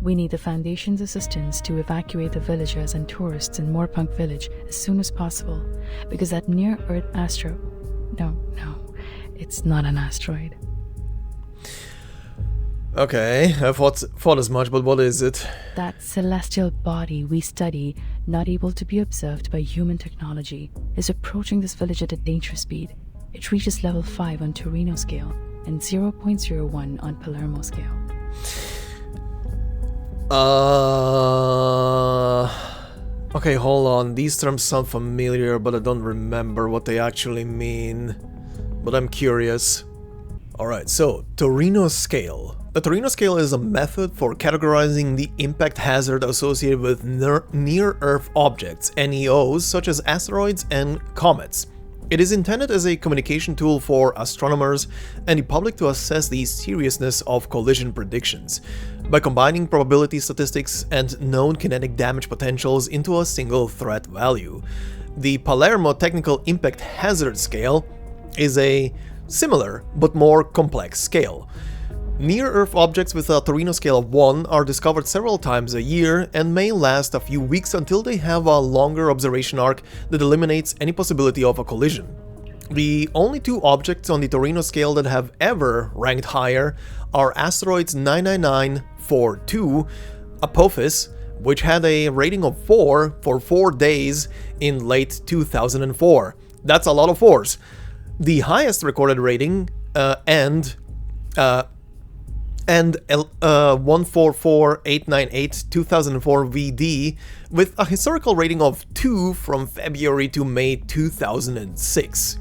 We need the Foundation's assistance to evacuate the villagers and tourists in Mor Pankh village as soon as possible, because that near-Earth No, it's not an asteroid. Okay, I thought as much, but what is it? That celestial body we study, not able to be observed by human technology, is approaching this village at a dangerous speed. It reaches level 5 on Torino scale and 0.01 on Palermo scale. Okay, hold on. These terms sound familiar, but I don't remember what they actually mean. But I'm curious. Alright, so Torino scale. The Torino scale is a method for categorizing the impact hazard associated with near-Earth objects, NEOs, such as asteroids and comets. It is intended as a communication tool for astronomers and the public to assess the seriousness of collision predictions, by combining probability statistics and known kinetic damage potentials into a single threat value. The Palermo Technical Impact Hazard Scale is a similar but more complex scale. Near-Earth objects with a Torino scale of 1 are discovered several times a year and may last a few weeks until they have a longer observation arc that eliminates any possibility of a collision. The only two objects on the Torino scale that have ever ranked higher are asteroids 99942, Apophis, which had a rating of 4 for 4 days in late 2004. That's a lot of 4s. The highest recorded rating, and 144898 2004 VD, with a historical rating of 2 from February to May 2006.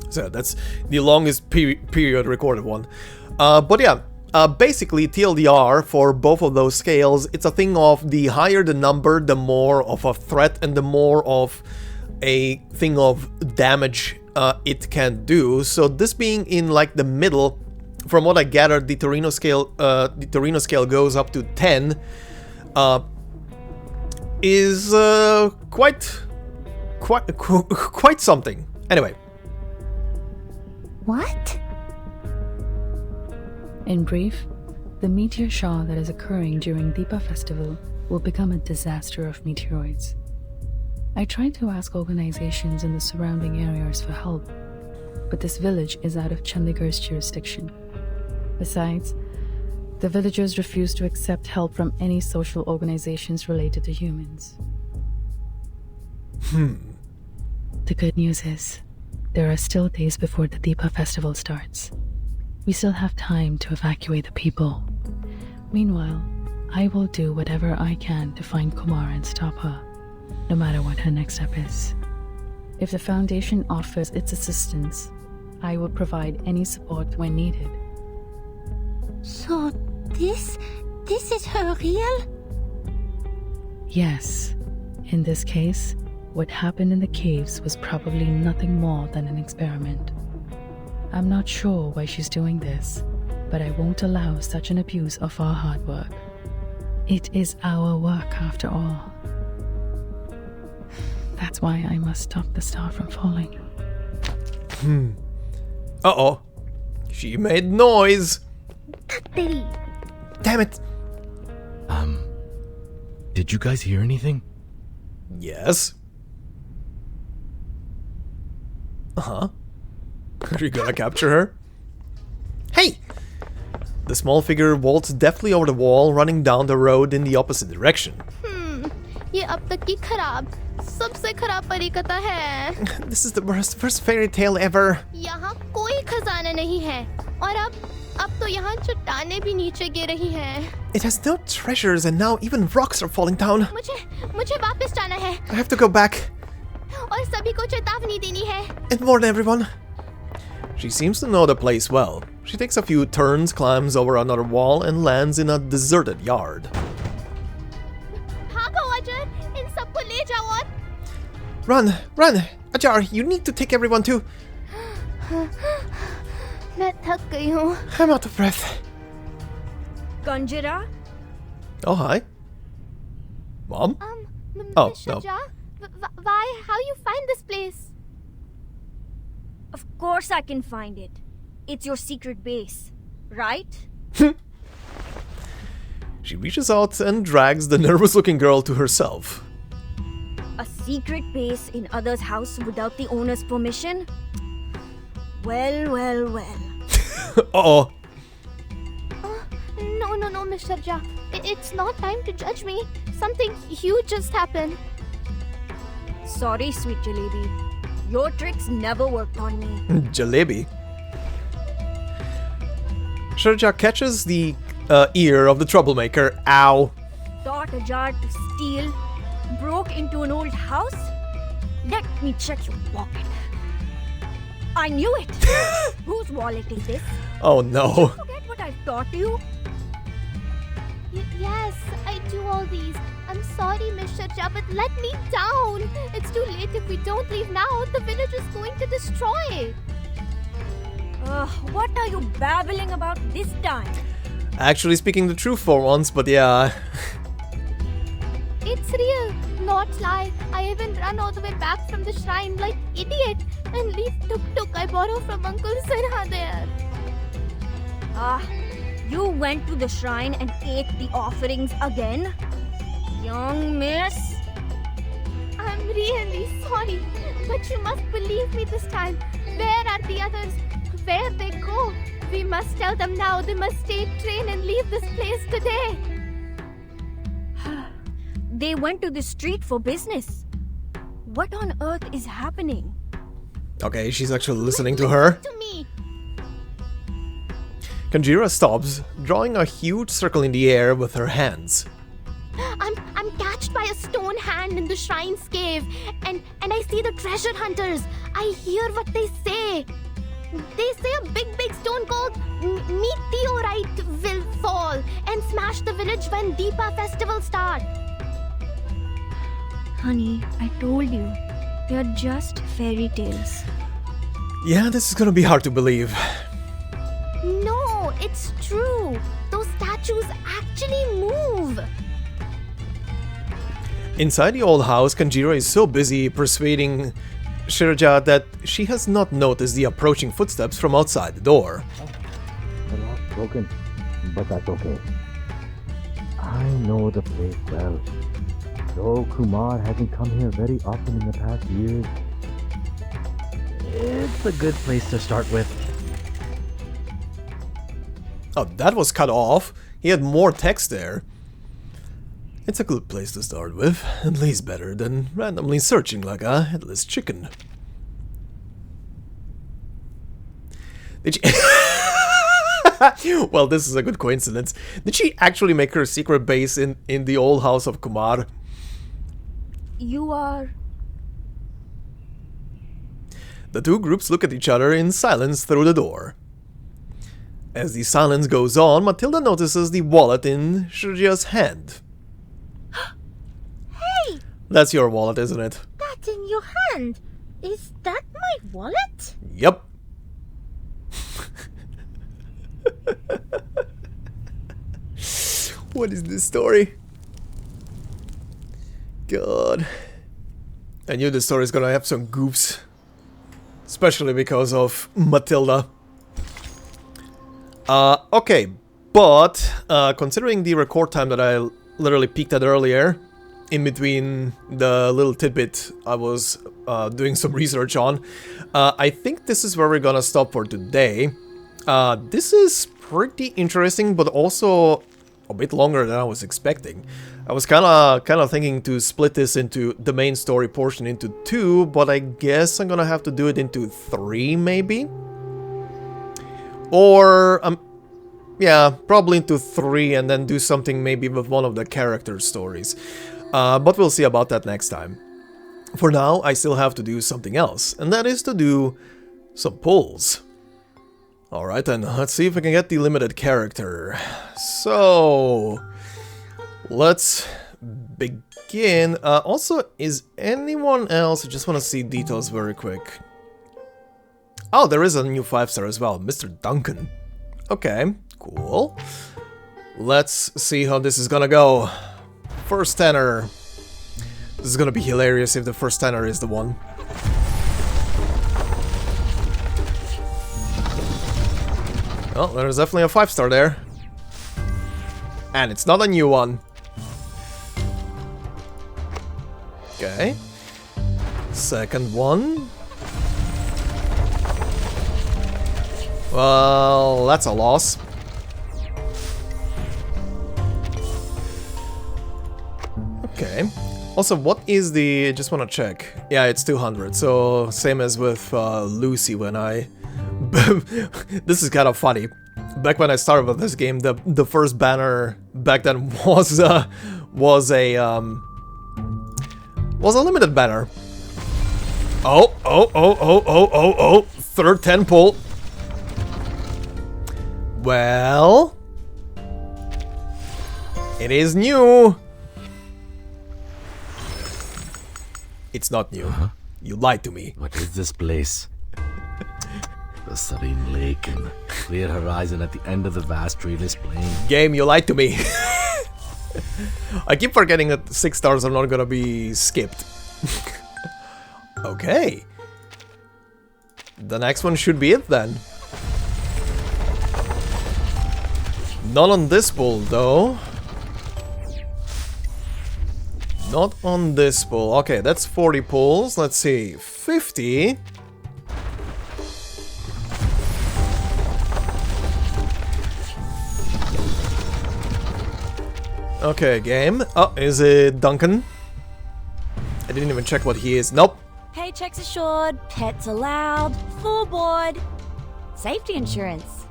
So that's the longest period recorded one. But yeah, basically TLDR for both of those scales, it's a thing of the higher the number, the more of a threat and the more of a thing of damage it can do. So this being in like the middle, from what I gathered, the Torino scale goes up to 10, is quite something. Anyway. What? In brief, the meteor shower that is occurring during Deepa festival will become a disaster of meteoroids. I tried to ask organizations in the surrounding areas for help, but this village is out of Chandigarh's jurisdiction. Besides, the villagers refuse to accept help from any social organizations related to humans. The good news is, there are still days before the Deepa festival starts. We still have time to evacuate the people. Meanwhile, I will do whatever I can to find Kumar and stop her, no matter what her next step is. If the Foundation offers its assistance, I will provide any support when needed. So, this is her real? Yes. In this case, what happened in the caves was probably nothing more than an experiment. I'm not sure why she's doing this, but I won't allow such an abuse of our hard work. It is our work after all. That's why I must stop the star from falling. Uh-oh. She made noise. Damn it. Did you guys hear anything? Yes. Uh-huh. Are you gonna capture her? Hey! The small figure waltzed deftly over the wall, running down the road in the opposite direction. ये अब तक की खराब, सबसे खराब परिकथा है. This is the worst fairy tale ever. यहाँ कोई खजाना नहीं है, और अब तो यहाँ चट्टानें भी नीचे गिर रही हैं. It has no treasures and now even rocks are falling down. मुझे वापस जाना है. I have to go back. और सभी को चेतावनी देनी है. And warn everyone. She seems to know the place well. She takes a few turns, climbs over another wall, and lands in a deserted yard. भागो अजर, इन सबको ले जाओ और. Run! Ajar, you need to take everyone too. मैं थक गई हूँ. I'm out of breath. Conjurer? Oh, hi. Mom? Oh, no. Why? How you find this place? Of course I can find it. It's your secret base, right? She reaches out and drags the nervous-looking girl to herself. A secret base in others' house without the owner's permission? Well. Uh-oh. No, Miss Sharja. It's not time to judge me. Something huge just happened. Sorry, sweet Jalebi. Your tricks never worked on me. Jalebi. Sharja catches the ear of the troublemaker. Ow. Thought a jar to steal, broke into an old house? Let me check your pocket. I knew it! Whose wallet is this? Oh no. Did you forget what I've taught you? Yes, I do all these. I'm sorry, Miss Sharja, but let me down. It's too late. If we don't leave now, the village is going to destroy. What are you babbling about this time? Actually speaking the truth for once, but yeah. It's real, not lie. I even run all the way back from the shrine like idiot and leave tuk-tuk I borrow from Uncle Sirha there. You went to the shrine and ate the offerings again? Young miss? I'm really sorry, but you must believe me this time. Where are the others? Where they go? We must tell them now. They must take train and leave this place today. They went to the street for business. What on earth is happening? Okay, she's actually listening to her. To me. Kanjira stops, drawing a huge circle in the air with her hands. I'm catched by a stone hand in the shrine's cave, and I see the treasure hunters. I hear what they say. They say a big stone called Meteorite will fall and smash the village when Deepa festival starts. Honey, I told you, they're just fairy tales. Yeah, this is gonna be hard to believe. No, it's true. Those statues actually move. Inside the old house, Kanjira is so busy persuading Shirja that she has not noticed the approaching footsteps from outside the door. The lock's broken, but that's okay. I know the place well. Though Kumar hasn't come here very often in the past years, It's a good place to start with. Oh, that was cut off. He had more text there. It's a good place to start with, at least better than randomly searching like a headless chicken. Did she... Well, this is a good coincidence. Did she actually make her secret base in the old house of Kumar? You are... The two groups look at each other in silence through the door. As the silence goes on, Matilda notices the wallet in Shirja's hand. Hey! That's your wallet, isn't it? That's in your hand. Is that my wallet? Yep. What is this story? God. I knew this story is gonna have some goofs. Especially because of Matilda. Okay, but considering the record time that I literally peeked at earlier, in between the little tidbit I was doing some research on, I think this is where we're gonna stop for today. This is pretty interesting, but also a bit longer than I was expecting. I was kind of thinking to split this into the main story portion into 2, but I guess I'm gonna have to do it into 3 maybe? Or, yeah, probably into 3 and then do something maybe with one of the character stories. But we'll see about that next time. For now, I still have to do something else, and that is to do some pulls. Alright then, let's see if I can get the limited character. So, let's begin. Also, is anyone else? I just want to see details very quick. Oh, there is a new 5-star as well, Mr. Duncan. Okay, cool. Let's see how this is gonna go. First tenor. This is gonna be hilarious if the first tenor is the one. Well, there's definitely a 5-star there. And it's not a new one. Okay. Second one. Well, that's a loss. Okay. Also, what is the... just want to check. Yeah, it's 200. So, same as with Lucy when I... This is kind of funny. Back when I started with this game, the first banner back then was a limited banner. Oh! Third 10 pull. Well, it is new. It's not new. You lied to me. What is this place? The serene lake and clear horizon at the end of the vast treeless plain. Game, you lied to me. I keep forgetting that 6 stars are not gonna be skipped. Okay. The next one should be it then. Not on this pull though. Not on this pull. Okay, that's 40 pulls. Let's see. 50. Okay, game. Oh, is it Duncan? I didn't even check what he is. Nope. Paychecks assured, pets allowed, full board, safety insurance.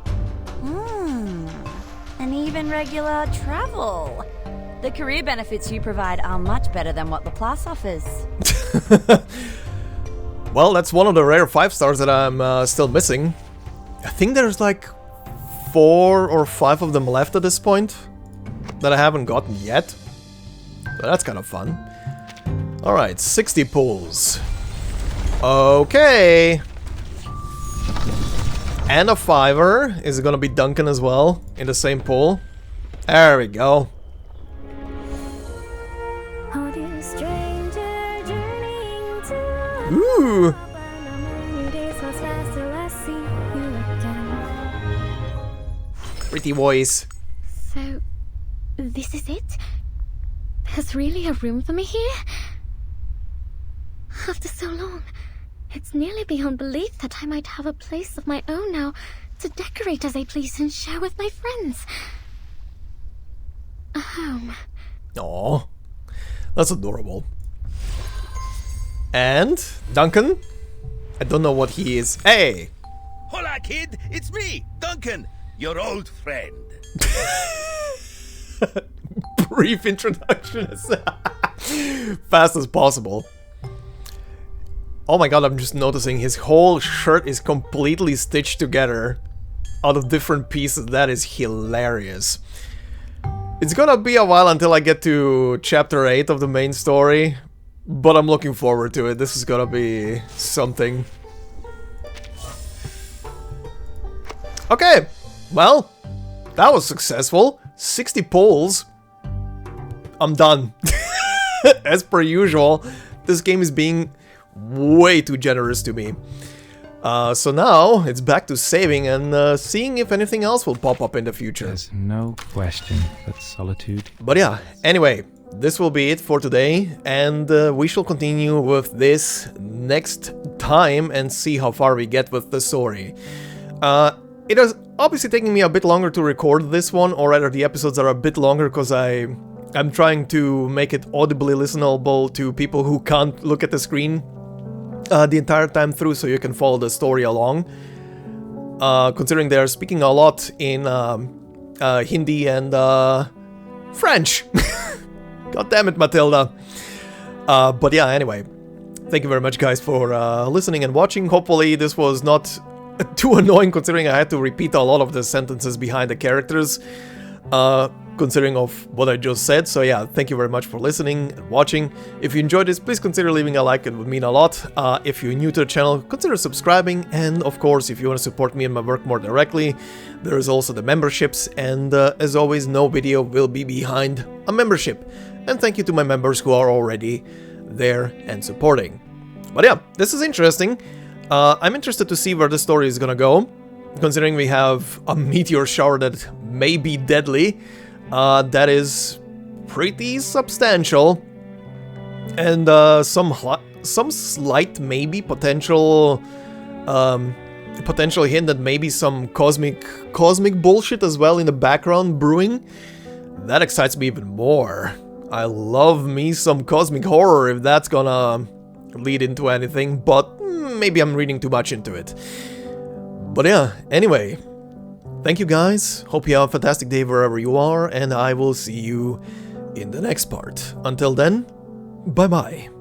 And even regular travel. The career benefits you provide are much better than what Laplace offers. Well, that's one of the rare 5 stars that I'm still missing. I think there's like 4 or 5 of them left at this point that I haven't gotten yet. So that's kind of fun. Alright, 60 pulls. Okay. And a 5er. Is it gonna be Duncan as well in the same pull? There we go. Ooh. Pretty voice. So, this is it? There's really a room for me here? After so long, it's nearly beyond belief that I might have a place of my own now to decorate as I please and share with my friends. A home. Aww. That's adorable. And Duncan? I don't know what he is. Hey! Hola, kid! It's me, Duncan, your old friend. Brief introduction as fast as possible. Oh my god, I'm just noticing his whole shirt is completely stitched together out of different pieces. That is hilarious. It's gonna be a while until I get to chapter 8 of the main story, but I'm looking forward to it. This is gonna be something. Okay, well, that was successful. 60 pulls. I'm done. As per usual, this game is being way too generous to me. So now it's back to saving and seeing if anything else will pop up in the future. There's no question that solitude... But yeah, anyway, this will be it for today, and we shall continue with this next time and see how far we get with the story. It is obviously taking me a bit longer to record this one, or rather the episodes are a bit longer because I'm trying to make it audibly listenable to people who can't look at the screen the entire time through, so you can follow the story along. Considering they're speaking a lot in Hindi and French. God damn it, Matilda. But yeah, anyway. Thank you very much, guys, for listening and watching. Hopefully this was not too annoying, considering I had to repeat a lot of the sentences behind the characters. Considering of what I just said. So yeah, thank you very much for listening and watching. If you enjoyed this, please consider leaving a like, it would mean a lot. If you're new to the channel, consider subscribing, and of course, if you want to support me and my work more directly, there is also the memberships, and as always, no video will be behind a membership. And thank you to my members who are already there and supporting. But yeah, this is interesting. I'm interested to see where the story is gonna go, considering we have a meteor shower that may be deadly. That is pretty substantial, and some slight maybe potential hint that maybe some cosmic bullshit as well in the background brewing. That excites me even more. I love me some cosmic horror if that's gonna lead into anything, but maybe I'm reading too much into it. But yeah, anyway. Thank you guys, hope you have a fantastic day wherever you are, and I will see you in the next part. Until then, bye bye.